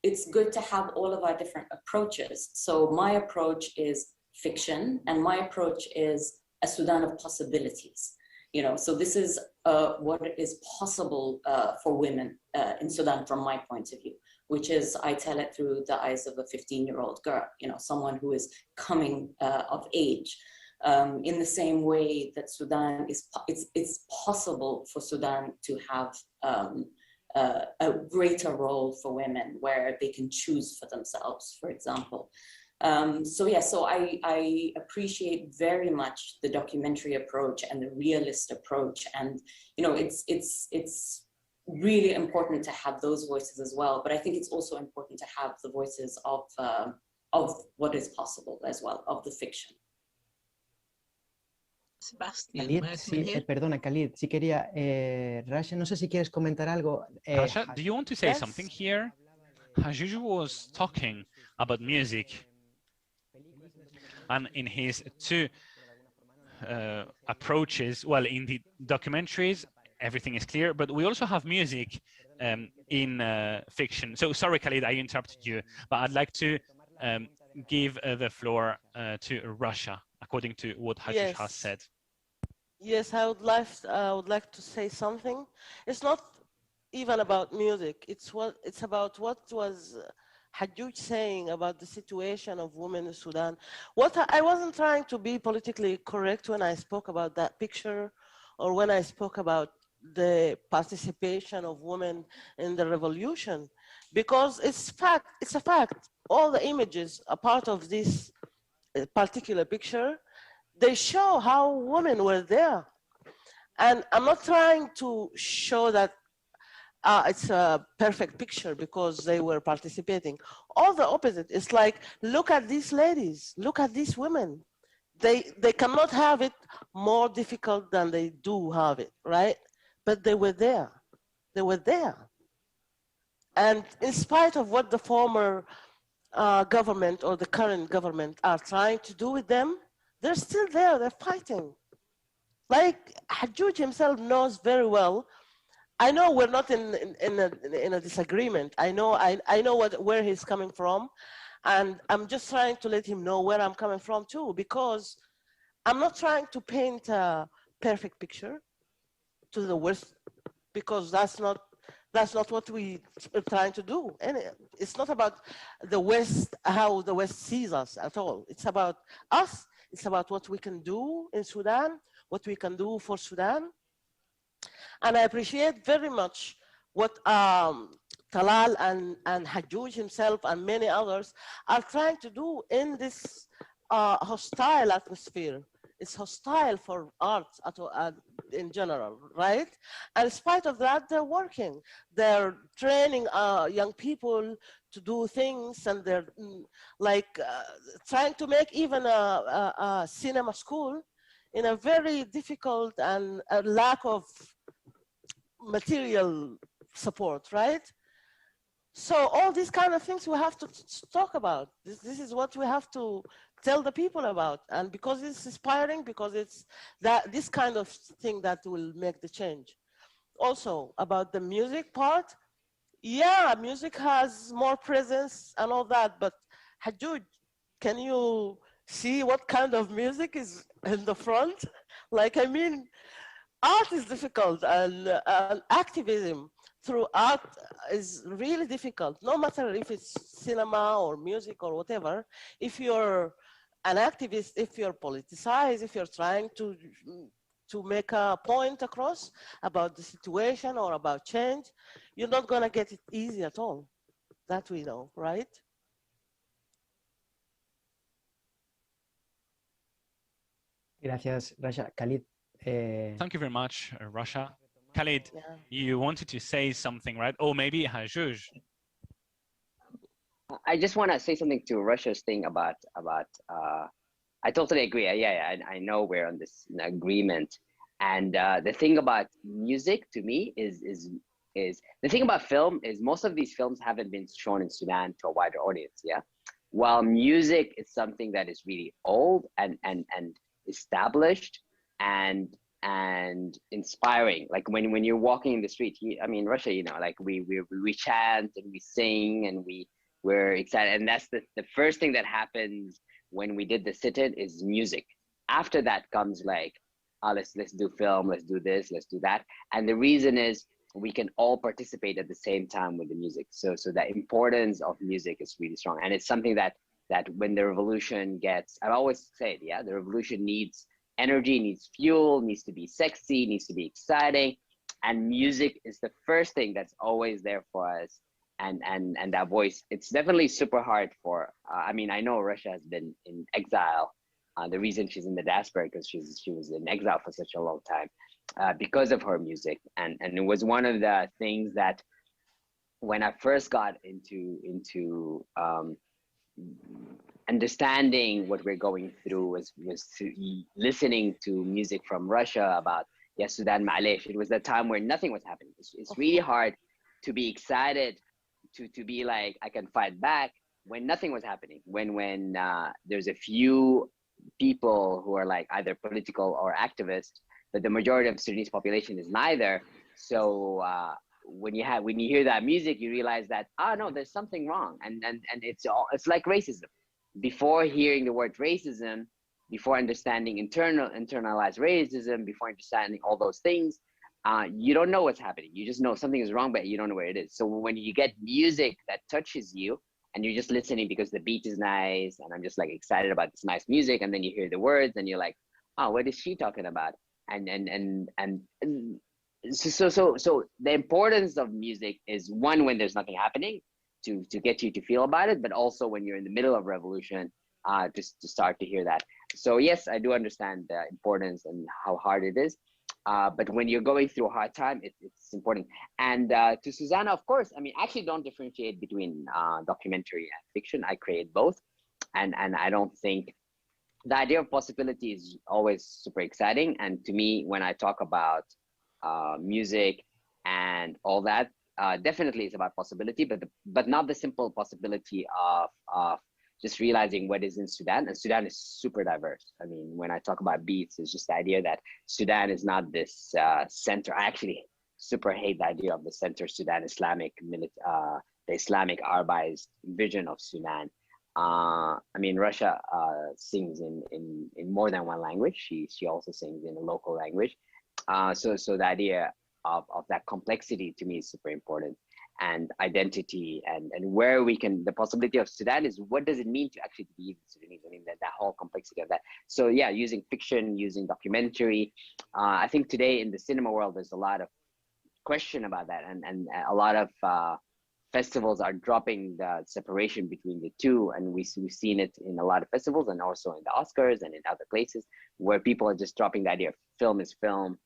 it's good to have all of our different approaches. So my approach is fiction, and my approach is a Sudan of possibilities. You know, so this is what is possible for women in Sudan from my point of view, which is I tell it through the eyes of a 15-year-old girl, you know, someone who is coming of age. In the same way that Sudan it's possible for Sudan to have a greater role for women where they can choose for themselves, for example. So I appreciate very much the documentary approach and the realist approach, and you know it's really important to have those voices as well. But I think it's also important to have the voices of what is possible as well, of the fiction. Sebastian, Khalid, sí, perdona, Khalid, sí quería, Rasha, no sé si quieres comentar algo. Rasha, do you want to say something here? Hajjuj was talking about music, and in his two approaches, well, in the documentaries, everything is clear, but we also have music in fiction. So sorry, Khalid, I interrupted you, but I'd like to give the floor to Russia, according to what Hajjuj has said. Yes, I would like to say something. It's not even about music. It's about what was Hajjuj saying about the situation of women in Sudan. I wasn't trying to be politically correct when I spoke about that picture, or when I spoke about the participation of women in the revolution, because it's a fact. All the images are part of this particular picture. They show how women were there. And I'm not trying to show that it's a perfect picture because they were participating. All the opposite. It's like, look at these ladies, look at these women. They cannot have it more difficult than they do have it, right? But they were there. They were there. And in spite of what the former government or the current government are trying to do with them, they're still there, they're fighting. Like Hajjuj himself knows very well. I know we're not in a disagreement. I know where he's coming from, and I'm just trying to let him know where I'm coming from too, because I'm not trying to paint a perfect picture to the West, because that's not what we are trying to do. And it's not about the West, how the West sees us at all. It's about us. It's about what we can do in Sudan, what we can do for Sudan. And I appreciate very much what Talal and Hajjuj himself and many others are trying to do in this hostile atmosphere is hostile for art in general, right? And in spite of that, they're working. They're training young people to do things, and they're trying to make even a cinema school in a very difficult and a lack of material support, right? So all these kind of things we have to talk about. This is what we have to tell the people about. And because it's inspiring, because it's this kind of thing that will make the change. Also about the music part, yeah, music has more presence and all that, but Hajjud, can you see what kind of music is in the front? Like, I mean, art is difficult, and activism through art is really difficult, no matter if it's cinema or music or whatever. If you're an activist, if you're politicized, if you're trying to make a point across about the situation or about change, you're not going to get it easy at all. That we know, right? Gracias, Rasha. Khalid. Thank you very much, Rasha. Khalid, yeah. You wanted to say something, right? Or maybe Hajjouj. I just want to say something to Rasha's thing about I totally agree. Yeah, I know we're on this agreement. And the thing about music to me is the thing about film is most of these films haven't been shown in Sudan to a wider audience. Yeah. While music is something that is really old and established and inspiring. Like when you're walking in the street, I mean, Russia, you know, like we chant and we sing and we're excited. And that's the first thing that happens when we did the sit-in is music. After that comes like, let's do film, let's do this, let's do that. And the reason is we can all participate at the same time with the music. So the importance of music is really strong. And it's something that when the revolution gets, I always say it, yeah, the revolution needs energy, needs fuel, needs to be sexy, needs to be exciting. And music is the first thing that's always there for us. And that voice, it's definitely super hard for, I mean, I know Russia has been in exile. The reason she's in the diaspora because she was in exile for such a long time because of her music. And it was one of the things that when I first got into understanding what we're going through was listening to music from Russia about Sudan Ma'alesh. It was the time where nothing was happening. It's really hard to be excited, to be like, I can fight back when nothing was happening. When there's a few people who are like either political or activist, but the majority of Sudanese population is neither. So when you hear that music, you realize that, no, there's something wrong. And it's like racism. Before hearing the word racism, before understanding internalized racism, before understanding all those things, you don't know what's happening. You just know something is wrong, but you don't know where it is. So when you get music that touches you and you're just listening because the beat is nice and I'm just like excited about this nice music, and then you hear the words and you're like, oh, what is she talking about? So the importance of music is one, when there's nothing happening, to get you to feel about it, but also when you're in the middle of revolution, just to start to hear that. So yes, I do understand the importance and how hard it is. But when you're going through a hard time, it's important. And to Susanna, of course, I mean, I actually don't differentiate between documentary and fiction. I create both. And I don't think the idea of possibility is always super exciting. And to me, when I talk about music and all that, definitely it's about possibility, but not the simple possibility of just realizing what is in Sudan. And Sudan is super diverse. I mean, when I talk about beats, it's just the idea that Sudan is not this center. I actually super hate the idea of the center Sudan Islamic, the Islamic Arabized vision of Sudan. I mean, Russia sings in more than one language. She also sings in a local language. So the idea of that complexity to me is super important, and identity and where we can, the possibility of Sudan is what does it mean to actually be Sudanese? I mean, that whole complexity of that. So yeah, using fiction, using documentary. I think today in the cinema world, there's a lot of question about that and a lot of festivals are dropping the separation between the two, and we've seen it in a lot of festivals and also in the Oscars and in other places where people are just dropping the idea of film is film.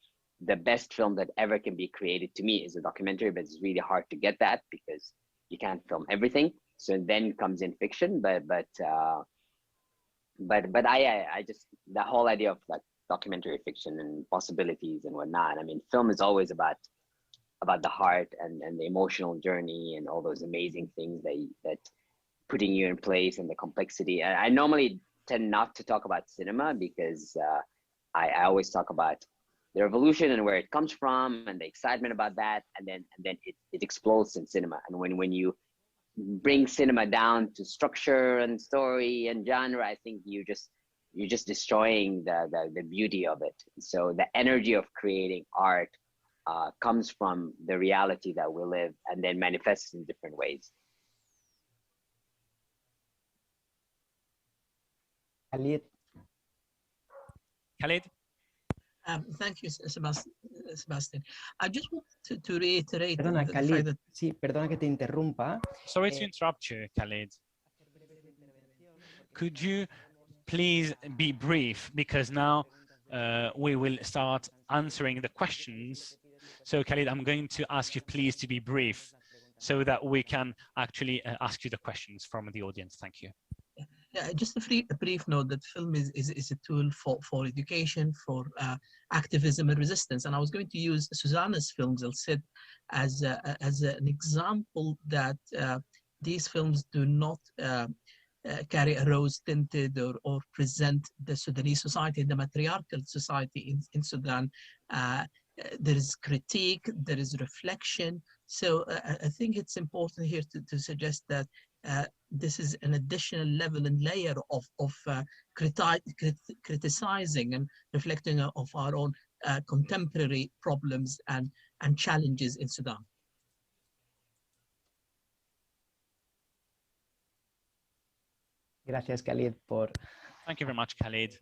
The best film that ever can be created to me is a documentary, but it's really hard to get that because you can't film everything. So then comes in fiction, but I just, the whole idea of like documentary fiction and possibilities and whatnot. I mean, film is always about the heart and the emotional journey and all those amazing things that putting you in place and the complexity. I normally tend not to talk about cinema because I always talk about the revolution and where it comes from and the excitement about that, and then it explodes in cinema. And when you bring cinema down to structure and story and genre, I think you're just destroying the beauty of it. So the energy of creating art comes from the reality that we live and then manifests in different ways. Khalid? Thank you, Sebastian. I just want to reiterate Perdona, the Khalid, fact that... sí, perdona que te interrumpa. Sorry to interrupt you, Khalid. Could you please be brief, because now we will start answering the questions. So Khalid, I'm going to ask you please to be brief so that we can actually ask you the questions from the audience. Thank you. Yeah, just a brief note that film is a tool for education, for activism and resistance. And I was going to use Susanna's films, I'll say, as an example that these films do not carry a rose-tinted or present the Sudanese society, the matriarchal society in Sudan. There is critique, there is reflection. So I think it's important here to suggest that this is an additional level and layer of criticizing and reflecting of our own contemporary problems and challenges in Sudan. Gracias, Khalid, por... Thank you very much, Khalid,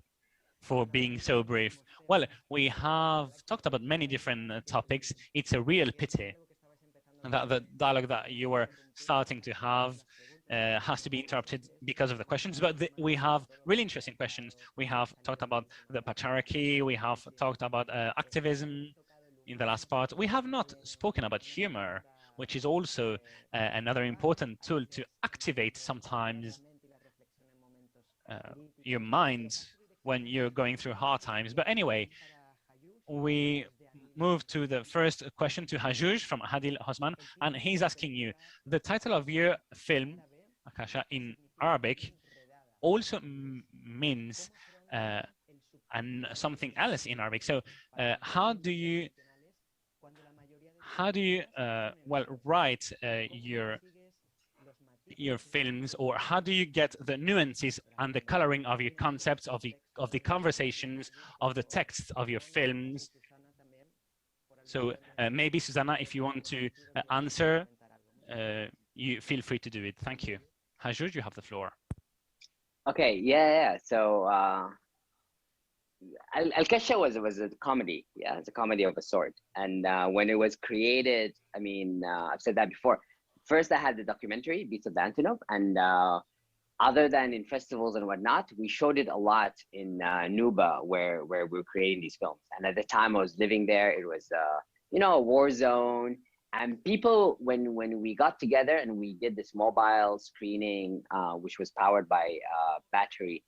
for being so brief. Well, we have talked about many different topics. It's a real pity that the dialogue that you were starting to have has to be interrupted because of the questions, but we have really interesting questions. We have talked about the patriarchy, we have talked about activism in the last part. We have not spoken about humor, which is also another important tool to activate sometimes your mind when you're going through hard times. But anyway, we move to the first question to Hajouj from Hadil Hosman, and he's asking you, the title of your film, Akasha, in Arabic also means and something else in Arabic. So how do you well write your films, or how do you get the nuances and the coloring of your concepts, of the conversations, of the texts of your films? So maybe Susanna, if you want to answer, you feel free to do it. Thank you. Hajouj, you have the floor. Okay, yeah. So Al-Kasha was a comedy. Yeah, it's a comedy of a sort. And when it was created, I mean, I've said that before. First, I had the documentary, Beats of the Antelope, and other than in festivals and whatnot, we showed it a lot in Nuba, where we were creating these films. And at the time I was living there, it was a war zone. And people, when we got together and we did this mobile screening, which was powered by battery,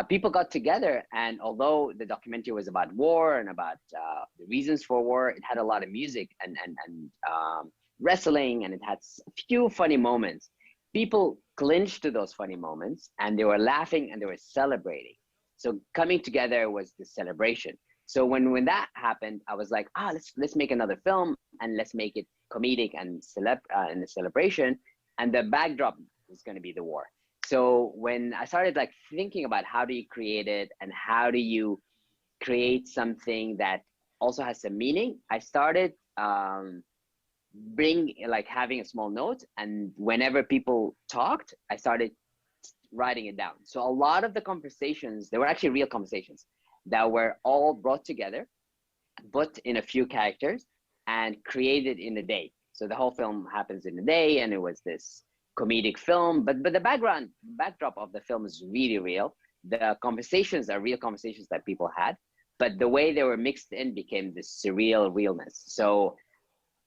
people got together. And although the documentary was about war and about the reasons for war, it had a lot of music and wrestling, and it had a few funny moments. People clinged to those funny moments, and they were laughing and they were celebrating. So coming together was the celebration. So when that happened, I was like, let's make another film, and let's make it comedic and in the celebration. And the backdrop is going to be the war. So when I started like thinking about how do you create it and how do you create something that also has some meaning, I started having a small note, and whenever people talked, I started writing it down. So a lot of the conversations, they were actually real conversations that were all brought together, but in a few characters and created in a day. So the whole film happens in a day, and it was this comedic film, but the backdrop of the film is really real. The conversations are real conversations that people had, but the way they were mixed in became this surreal realness. So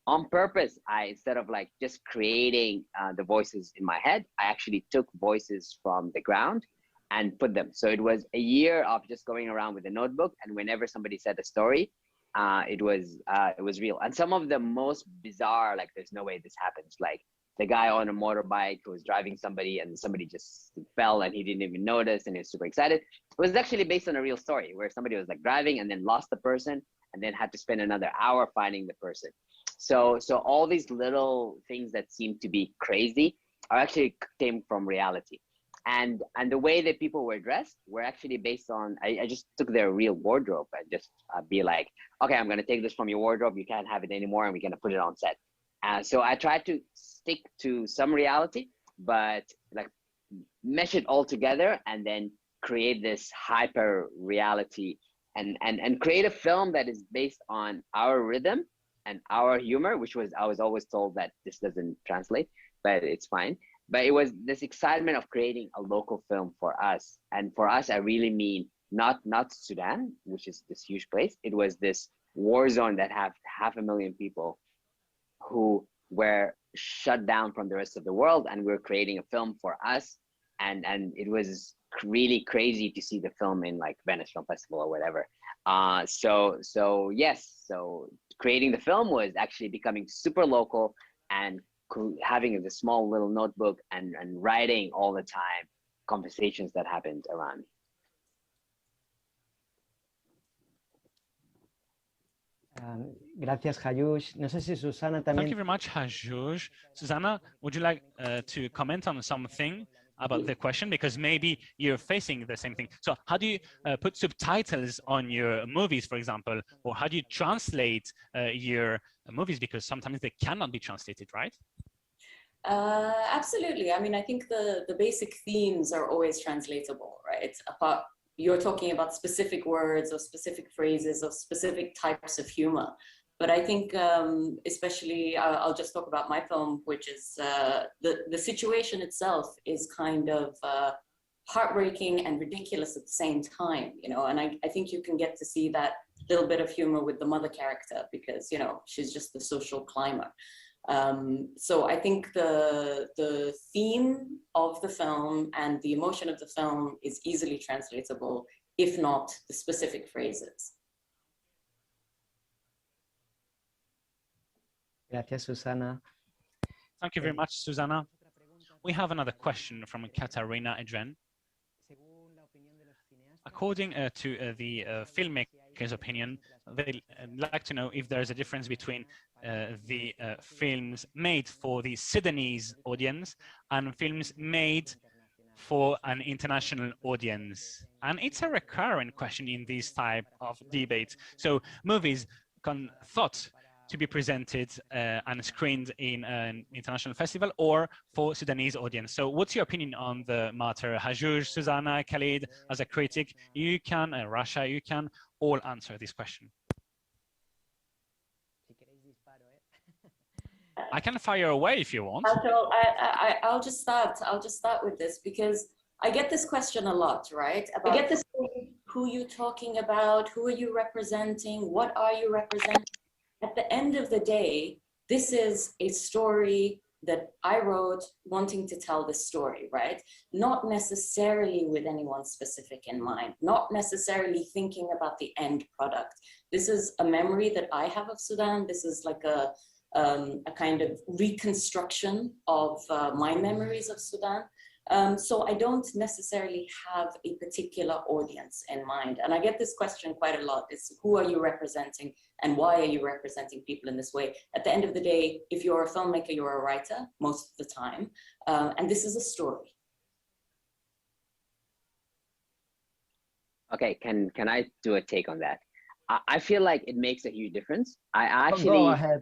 on purpose, instead of like just creating the voices in my head, I actually took voices from the ground and put them. So it was a year of just going around with a notebook, and whenever somebody said a story, it was real. And some of the most bizarre, like there's no way this happens, like the guy on a motorbike who was driving somebody and somebody just fell and he didn't even notice and he was super excited. It was actually based on a real story where somebody was like driving and then lost the person and then had to spend another hour finding the person. So all these little things that seem to be crazy are actually came from reality. And the way that people were dressed were actually based on, I just took their real wardrobe and just be like, okay, I'm going to take this from your wardrobe. You can't have it anymore. And we're going to put it on set. So I tried to stick to some reality, but like mesh it all together and then create this hyper reality and create a film that is based on our rhythm and our humor, which was, I was always told that this doesn't translate, but it's fine. But it was this excitement of creating a local film for us. And for us, I really mean not Sudan, which is this huge place. It was this war zone that have 500,000 people who were shut down from the rest of the world. And we're creating a film for us. And it was really crazy to see the film in like Venice Film Festival or whatever. So yes, so creating the film was actually becoming super local and having a small little notebook and writing all the time conversations that happened around me. Gracias, Hayush. No sé si Susana también. Thank you very much, Hayush. Susanna, would you like to comment on something about the question? Because maybe you're facing the same thing. So how do you put subtitles on your movies, for example, or how do you translate your movies? Because sometimes they cannot be translated, right? Absolutely. I mean, I think the basic themes are always translatable, right? Apart, you're talking about specific words or specific phrases or specific types of humor. But I think, especially, I'll just talk about my film, which is the situation itself is kind of heartbreaking and ridiculous at the same time, you know, and I think you can get to see that little bit of humor with the mother character because, you know, she's just the social climber. So I think the theme of the film and the emotion of the film is easily translatable, if not the specific phrases. Gracias, Susana. Thank you very much, Susanna. We have another question from Katarina Edren. According to the filmmaker's opinion, they'd like to know if there's a difference between the films made for the Sudanese audience and films made for an international audience. And it's a recurrent question in this type of debate. So movies thought to be presented and screened in an international festival or for Sudanese audience. So what's your opinion on the matter? Hayush, Susanna, Khalid, as a critic, you can, Rasha, you can all answer this question. I can fire away if you want. I'll just start with this because I get this question a lot, right? About who you're talking about, who are you representing, what are you representing? At the end of the day, this is a story that I wrote wanting to tell this story, right? Not necessarily with anyone specific in mind, not necessarily thinking about the end product. This is a memory that I have of Sudan. This is like a kind of reconstruction of my memories of Sudan. So I don't necessarily have a particular audience in mind. And I get this question quite a lot, is who are you representing and why are you representing people in this way? At the end of the day, if you're a filmmaker, you're a writer most of the time. And this is a story. Okay, can I do a take on that? I feel like it makes a huge difference. I actually go ahead.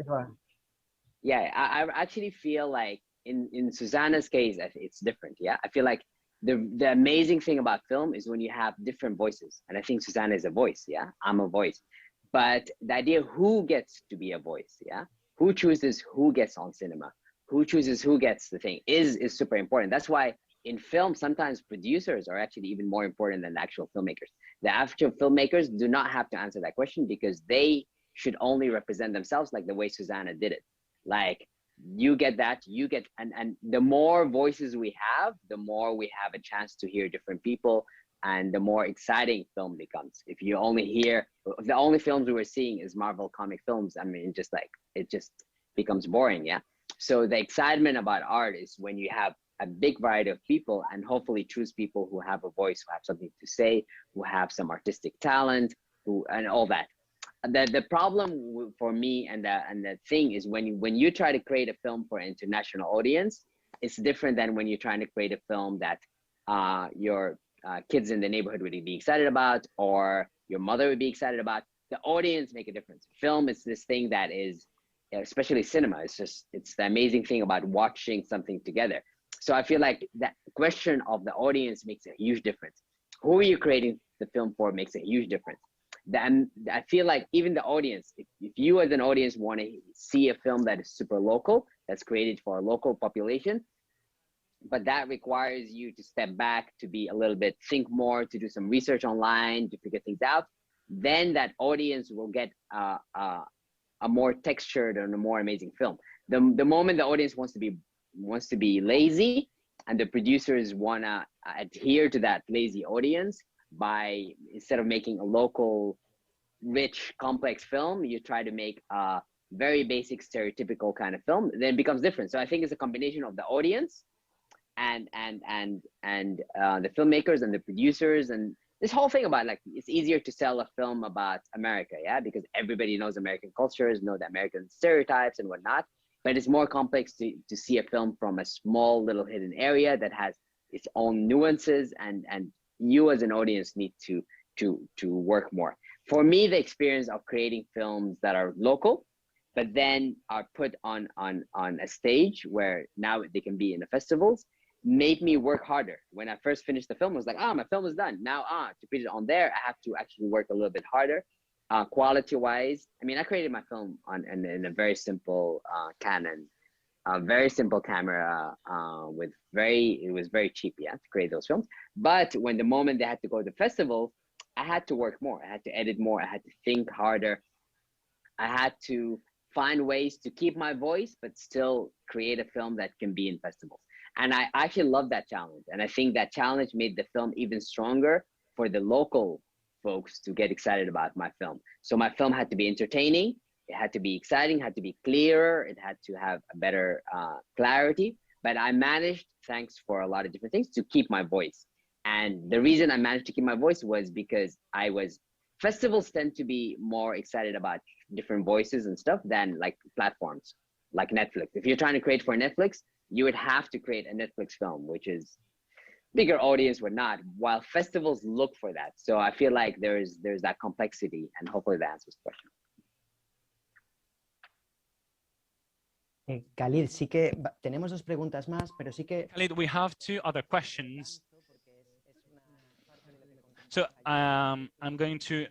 Yeah, I actually feel like in Susanna's case, it's different. Yeah, I feel like the amazing thing about film is when you have different voices, and I think Susanna is a voice. Yeah, I'm a voice, but the idea who gets to be a voice. Yeah, who chooses who gets on cinema, who chooses who gets the thing is super important. That's why in film, sometimes producers are actually even more important than the actual filmmakers. The actual filmmakers do not have to answer that question because they should only represent themselves like the way Susanna did it. Like, you get that, you get, and the more voices we have, the more we have a chance to hear different people, and the more exciting film becomes. If you only hear, if the only films we were seeing is Marvel comic films, I mean, just like, it just becomes boring, yeah? So the excitement about art is when you have a big variety of people, and hopefully choose people who have a voice, who have something to say, who have some artistic talent, who, and all that. The problem for me and the thing is when you try to create a film for an international audience, it's different than when you're trying to create a film that your kids in the neighborhood would be excited about, or your mother would be excited about. The audience make a difference. Film is this thing that is, especially cinema, it's the amazing thing about watching something together. So I feel like that question of the audience makes a huge difference. Who are you creating the film for makes a huge difference. Then I feel like even the audience, if you as an audience want to see a film that is super local, that's created for a local population, but that requires you to step back, to be a little bit, think more, to do some research online, to figure things out, then that audience will get a more textured and a more amazing film. The moment the audience wants to be lazy, and the producers want to adhere to that lazy audience by, instead of making a local, rich, complex film, you try to make a very basic, stereotypical kind of film, then it becomes different. So I think it's a combination of the audience and the filmmakers and the producers, and this whole thing about, like, it's easier to sell a film about America, yeah, because everybody knows American cultures, know the American stereotypes and whatnot. But it's more complex to see a film from a small little hidden area that has its own nuances, and you as an audience need to work more. For me, the experience of creating films that are local, but then are put on a stage where now they can be in the festivals, made me work harder. When I first finished the film, I was like, my film is done. Now, to put it on there, I have to actually work a little bit harder. Quality-wise, I mean, I created my film in a very simple Canon, a very simple camera it was very cheap, yeah, to create those films. But when the moment they had to go to festivals, I had to work more. I had to edit more. I had to think harder. I had to find ways to keep my voice, but still create a film that can be in festivals. And I actually love that challenge. And I think that challenge made the film even stronger for the local folks to get excited about my film. So my film had to be entertaining. It had to be exciting, had to be clearer. It had to have a better clarity. But I managed, thanks for a lot of different things, to keep my voice. And the reason I managed to keep my voice was because festivals tend to be more excited about different voices and stuff than like platforms like Netflix. If you're trying to create for Netflix, you would have to create a Netflix film, which is bigger audience would not, while festivals look for that. So I feel like there's that complexity, and hopefully that answers the question. Khalid, sí que tenemos dos preguntas más, pero sí que... Khalid, we have two other questions. So I'm going to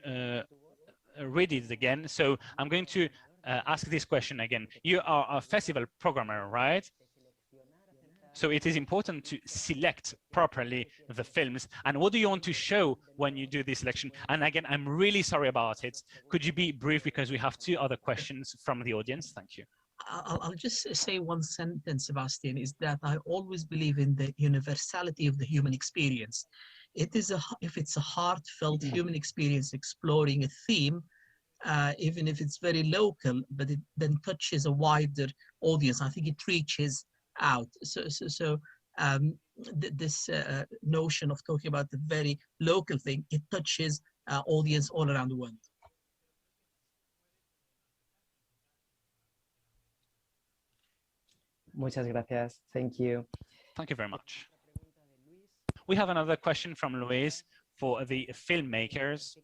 read it again. So I'm going to ask this question again. You are a festival programmer, right? So it is important to select properly the films. And what do you want to show when you do this selection? And again, I'm really sorry about it. Could you be brief, because we have two other questions from the audience? Thank you. I'll just say one sentence, Sebastian, is that I always believe in the universality of the human experience. If it's a heartfelt human experience exploring a theme, even if it's very local, but it then touches a wider audience, I think it reaches out. So this notion of talking about the very local thing, it touches audience all around the world. Muchas gracias. Thank you. Thank you very much. We have another question from Luis for the filmmakers.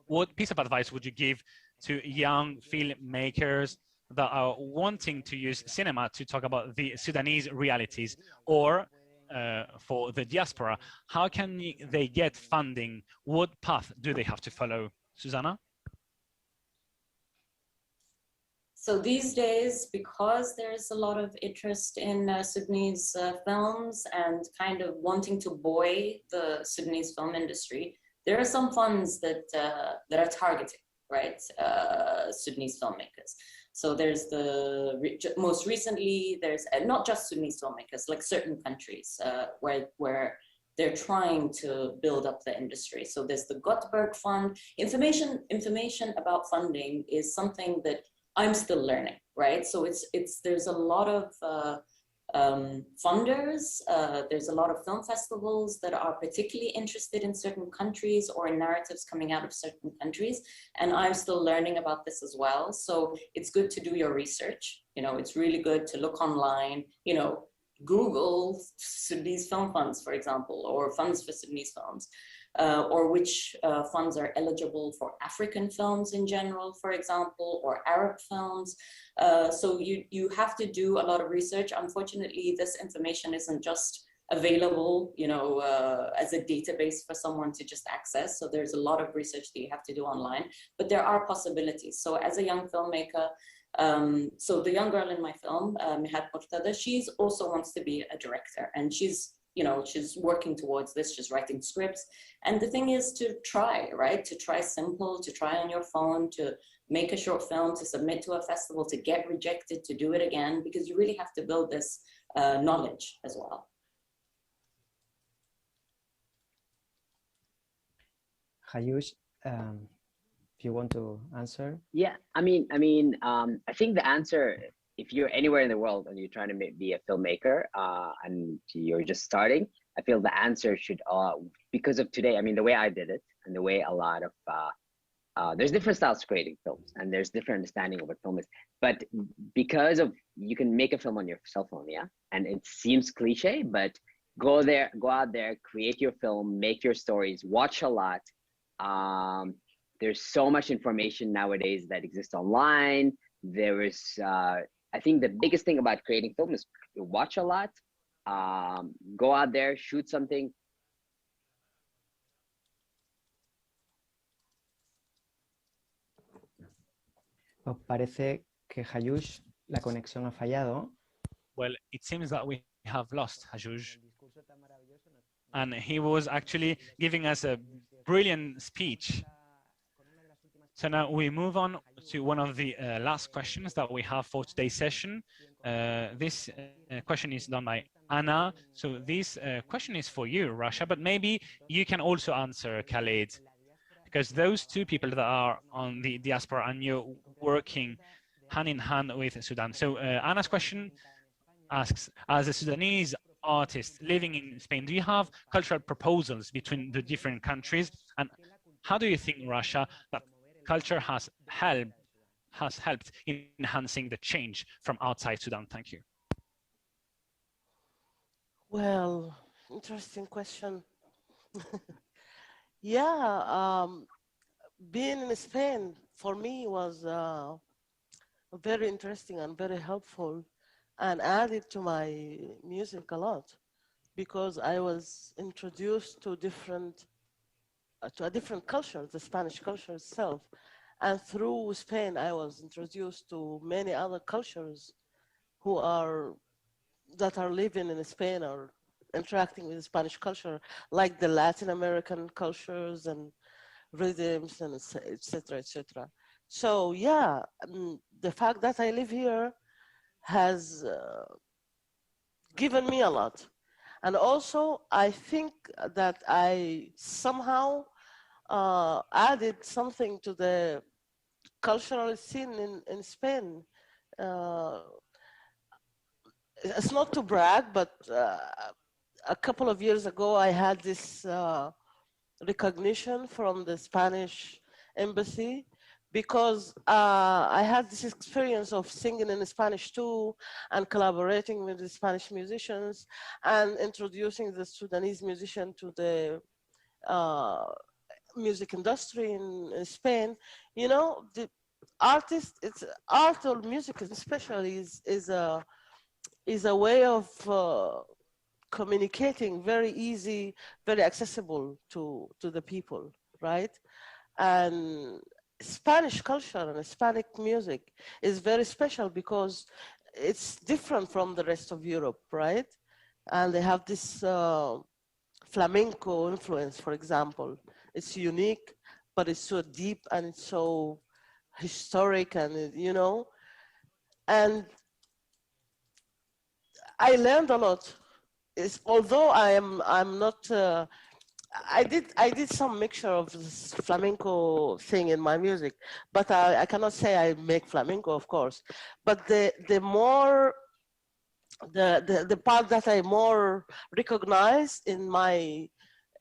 What piece of advice would you give to young filmmakers that are wanting to use cinema to talk about the Sudanese realities, or for the diaspora? How can they get funding? What path do they have to follow? Susanna? So these days, because there's a lot of interest in Sudanese films and kind of wanting to buoy the Sudanese film industry, there are some funds that are targeting, right, Sudanese filmmakers. So there's most recently, there's not just Sudanese filmmakers, like certain countries where they're trying to build up the industry. So there's the Gottberg Fund. Information about funding is something that I'm still learning, right? So there's a lot of funders, there's a lot of film festivals that are particularly interested in certain countries or in narratives coming out of certain countries. And I'm still learning about this as well. So it's good to do your research. You know, it's really good to look online, you know, Google Sudanese film funds, for example, or funds for Sudanese films. Or which funds are eligible for African films in general, for example, or Arab films. So you have to do a lot of research. Unfortunately, this information isn't just available, you know, as a database for someone to just access. So there's a lot of research that you have to do online, but there are possibilities. So as a young filmmaker, so the young girl in my film, Mihat Murtada, she's also wants to be a director, and she's working towards this, she's writing scripts. And the thing is to try, right? To try simple, to try on your phone, to make a short film, to submit to a festival, to get rejected, to do it again, because you really have to build this knowledge as well. Hayush, if you want to answer. Yeah, I mean, I think the answer, if you're anywhere in the world and you're trying to be a filmmaker and you're just starting, I feel the answer should, because of today, I mean, the way I did it and the way a lot of, there's different styles of creating films and there's different understanding of what film is. But because of, you can make a film on your cell phone, yeah? And it seems cliche, but go out there, create your film, make your stories, watch a lot. There's so much information nowadays that exists online. There is, I think the biggest thing about creating film is watch a lot, go out there, shoot something. Oh, parece que Hayush, la conexión ha fallado. Well, it seems that we have lost Hayush. And he was actually giving us a brilliant speech. So now we move on to one of the last questions that we have for today's session. This question is done by Anna. So this question is for you, Rasha, but maybe you can also answer, Khaled, because those two people that are on the diaspora and you're working hand in hand with Sudan. So Anna's question asks, as a Sudanese artist living in Spain, do you have cultural proposals between the different countries? And how do you think, Rasha, that culture has helped in enhancing the change from outside Sudan? Thank you. Well, interesting question. Yeah, being in Spain for me was very interesting and very helpful, and added to my music a lot, because I was introduced to a different culture, the Spanish culture itself. And through Spain, I was introduced to many other cultures that are living in Spain or interacting with the Spanish culture, like the Latin American cultures and rhythms and etc., etc. So yeah, the fact that I live here has given me a lot. And also, I think that I somehow added something to the cultural scene in Spain. It's not to brag, but a couple of years ago, I had this recognition from the Spanish embassy, because I had this experience of singing in Spanish too, and collaborating with the Spanish musicians and introducing the Sudanese musician to the music industry in Spain. You know, the artist, it's art or music especially is a way of communicating, very easy, very accessible to the people, right? And Spanish culture and Hispanic music is very special because it's different from the rest of Europe, right? And they have this flamenco influence, for example. It's unique, but it's so deep and it's so historic, and you know, and I learned a lot. Although I'm not I did some mixture of this flamenco thing in my music, but I cannot say I make flamenco, of course. But the part that I more recognize in my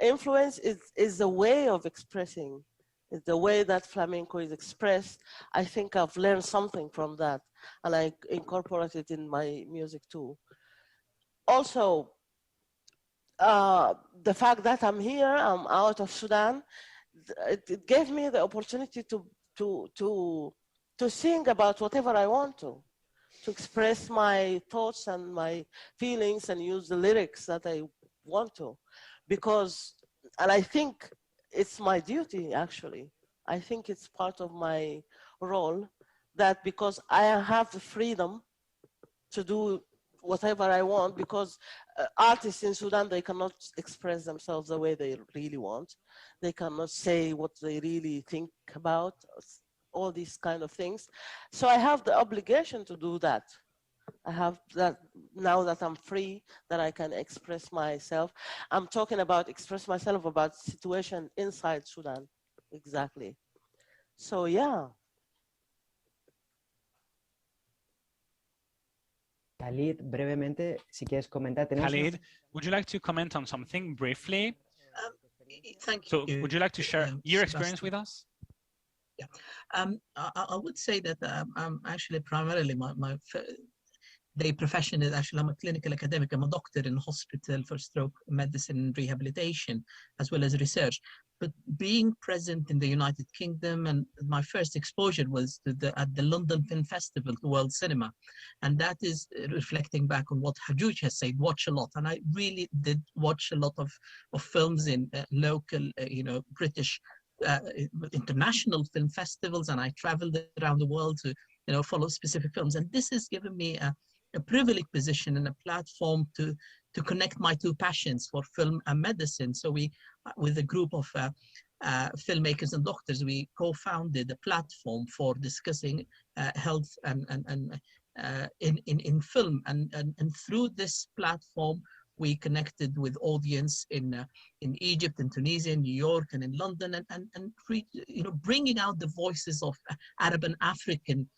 influence is the way of expressing, is the way that flamenco is expressed. I think I've learned something from that, and I incorporate it in my music too. Also, the fact that I'm here, I'm out of Sudan, it gave me the opportunity to sing about whatever I want to express my thoughts and my feelings and use the lyrics that I want to, because, and I think it's my duty actually. I think it's part of my role that because I have the freedom to do whatever I want, because artists in Sudan, they cannot express themselves the way they really want. They cannot say what they really think about, all these kind of things. So I have the obligation to do that. I have that now that I'm free, that I can express myself. I'm talking about express myself about situation inside Sudan. Exactly. So yeah. Khalid, brevemente, si quieres comentar. Khalid, would you like to comment on something briefly? Thank you. So would you like to share your experience with us? Yeah, I would say that I'm actually primarily my day profession is actually, I'm a clinical academic. I'm a doctor in a hospital for stroke medicine and rehabilitation, as well as research. But being present in the United Kingdom, and my first exposure was to at the London Film Festival, to world cinema. And that is reflecting back on what Hajouj has said, watch a lot. And I really did watch a lot of films in local, British, international film festivals. And I traveled around the world to, follow specific films. And this has given me a privileged position and a platform to connect my two passions for film and medicine. So we, with a group of filmmakers and doctors, we co-founded a platform for discussing health and in film. And through this platform, we connected with audience in Egypt, in Tunisia, in New York, and in London, and bringing out the voices of Arab and African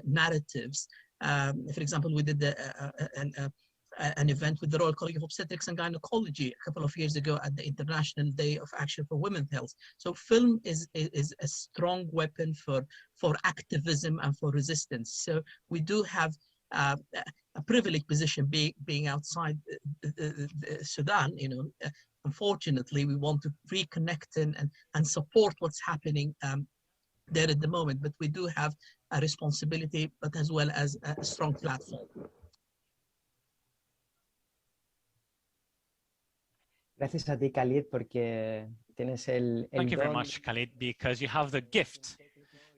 narratives. For example, we did an event with the Royal College of Obstetrics and Gynecology a couple of years ago at the International Day of Action for Women's Health. So film is a strong weapon for activism and for resistance. So we do have a privileged position being outside Sudan. Unfortunately, we want to reconnect and support what's happening there at the moment, but we do have a responsibility, but as well as a strong platform. Gracias a ti, Khalid, porque tienes el Thank you very much, Khalid, because you have the gift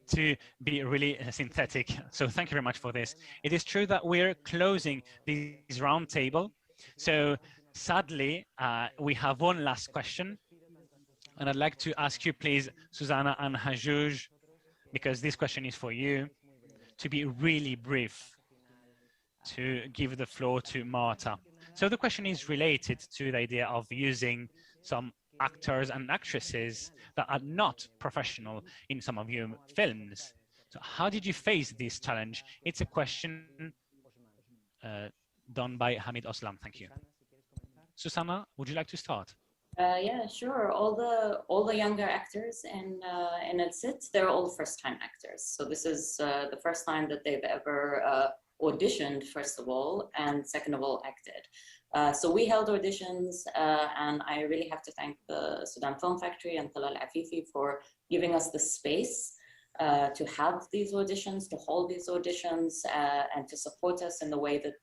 to be really synthetic. So thank you very much for this. It is true that we're closing this round table. So sadly, we have one last question. And I'd like to ask you, please, Susanna and Hajouj, because this question is for you, to be really brief, to give the floor to Marta. So the question is related to the idea of using some actors and actresses that are not professional in some of your films. So how did you face this challenge? It's a question done by Hamid Oslam. Thank you. Susanna, would you like to start? Yeah, sure. All the younger actors in El Cid, they're all first-time actors. So this is the first time that they've ever auditioned, first of all, and second of all, acted. So we held auditions, and I really have to thank the Sudan Film Factory and Talal Afifi for giving us the space to have these auditions, to hold these auditions, and to support us in the way that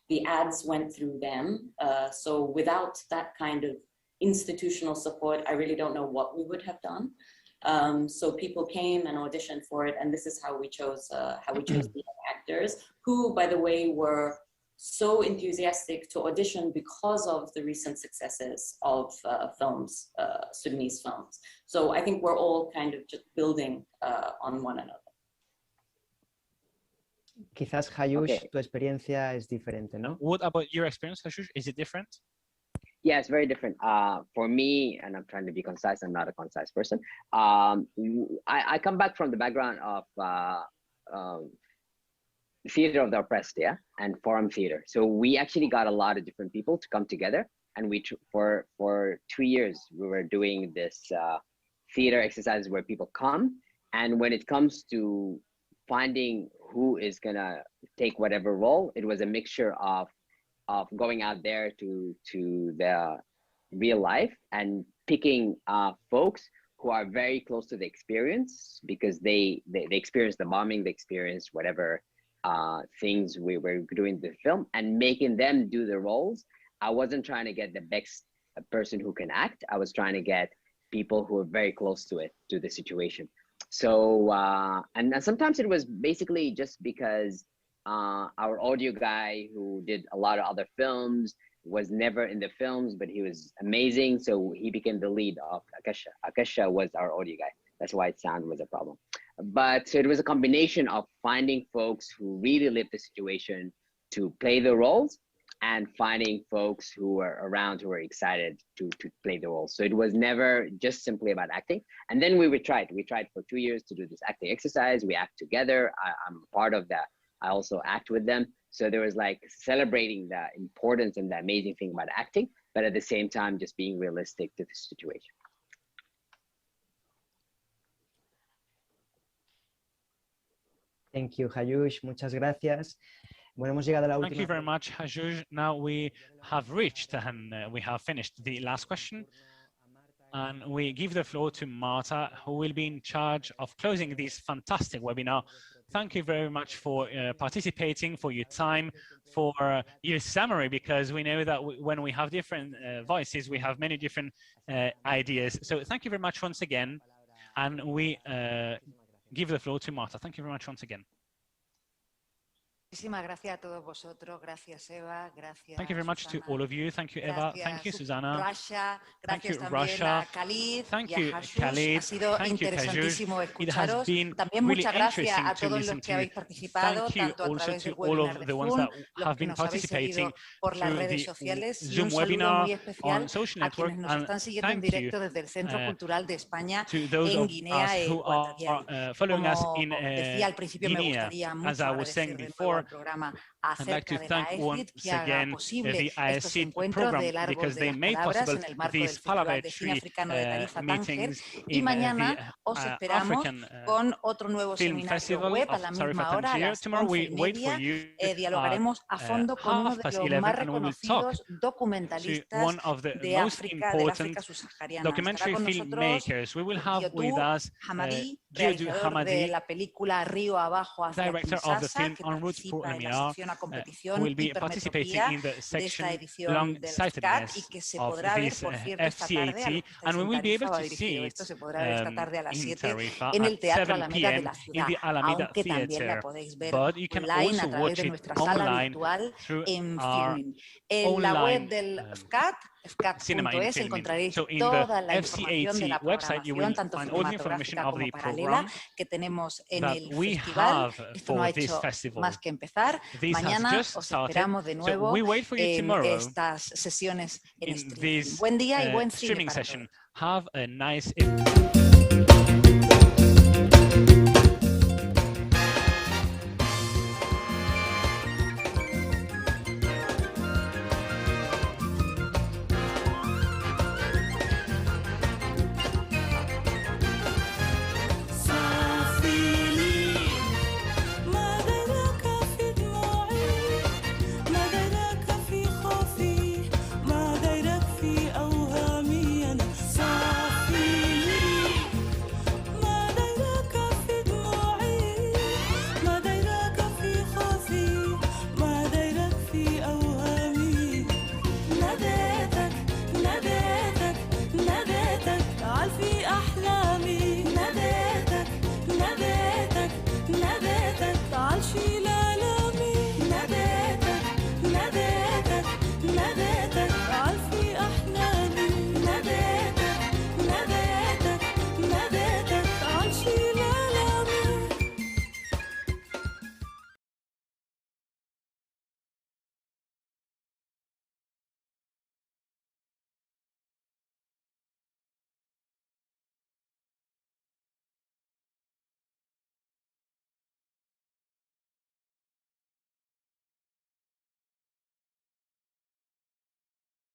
the ads went through them. So without that kind of institutional support, I really don't know what we would have done. So people came and auditioned for it, and this is how we chose the actors, who, by the way, were so enthusiastic to audition because of the recent successes of films, Sudanese films. So I think we're all kind of just building on one another. Quizás, Hayush, tu experiencia es diferente, ¿no? What about your experience, Hayush? Is it different? Yeah, it's very different. For me, and I'm trying to be concise, I'm not a concise person. I come back from the background of theater of the oppressed, yeah, and forum theater. So we actually got a lot of different people to come together, and we for 2 years we were doing this theater exercises where people come, and when it comes to finding who is gonna take whatever role, it was a mixture of going out there to the real life and picking folks who are very close to the experience, because they experienced the bombing, they experienced whatever things we were doing the film, and making them do the roles. I wasn't trying to get the best person who can act. I was trying to get people who are very close to it, to the situation. So and sometimes it was basically just because our audio guy, who did a lot of other films, was never in the films, but he was amazing, so he became the lead of Akasha. Akasha was our audio guy. That's why sound was a problem. But so it was a combination of finding folks who really lived the situation to play the roles, and finding folks who were around who were excited to play the roles. So it was never just simply about acting. And then we tried for 2 years to do this acting exercise. We act together. I'm part of that. I also act with them. So there was like celebrating the importance and the amazing thing about acting, but at the same time, just being realistic to the situation. Thank you, Hayush. Muchas gracias. Bueno, hemos llegado a la última. Thank you very much, Hayush. Now we have reached and we have finished the last question. And we give the floor to Marta, who will be in charge of closing this fantastic webinar. Thank you very much for participating, for your time, for your summary, because we know that when we have different voices, we have many different ideas. So thank you very much once again. And we give the floor to Marta. Thank you very much once again. Muchísimas gracias a todos vosotros. Gracias, Eva. Gracias. Thank you very much to all of you. Thank you, Eva. Thank you, Susanna. Rasha. Gracias también a Khalid. Thank you, Khalid. Ha sido interesantísimo escucharos. También really muchas gracias a todos los que habéis participado, tanto a través del webinar de Zoom, los que nos habéis seguido por las redes sociales, y un saludo muy especial a quienes nos están siguiendo en directo desde el Centro Cultural de España en Guinea Ecuatorial. Como decía al principio, me gustaría mucho agradecer de nuevo al programa acerca de la ECID, que haga posible estos encuentros del Árbol de las Palabras en el marco del Festival de Cine Africano de Tarifa Tánger, y mañana os esperamos con otro nuevo seminario web a la misma hora, a las 11:30. Dialogaremos a fondo con uno de los más reconocidos documentalistas de África, del África subsahariana. Estará con nosotros Diodou Hamadi, realizador de la película Río Abajo hacia Kinshasa, que participa en la sección a competición hipermetropía de esta edición del FCAT, y que se podrá ver, por cierto, esta tarde. Esto se podrá ver esta tarde a las 7 en el Teatro Alameda de la ciudad, aunque también la podéis ver online a través de nuestra sala virtual en Filmin. En la web del FCAT, fcat.es, encontraréis toda la información de la programación, tanto cinematográfica como paralela, que tenemos en el festival. Esto no ha hecho más que empezar. Mañana os esperamos de nuevo en estas sesiones en streaming. Buen día y buen cine para todos. Have a nice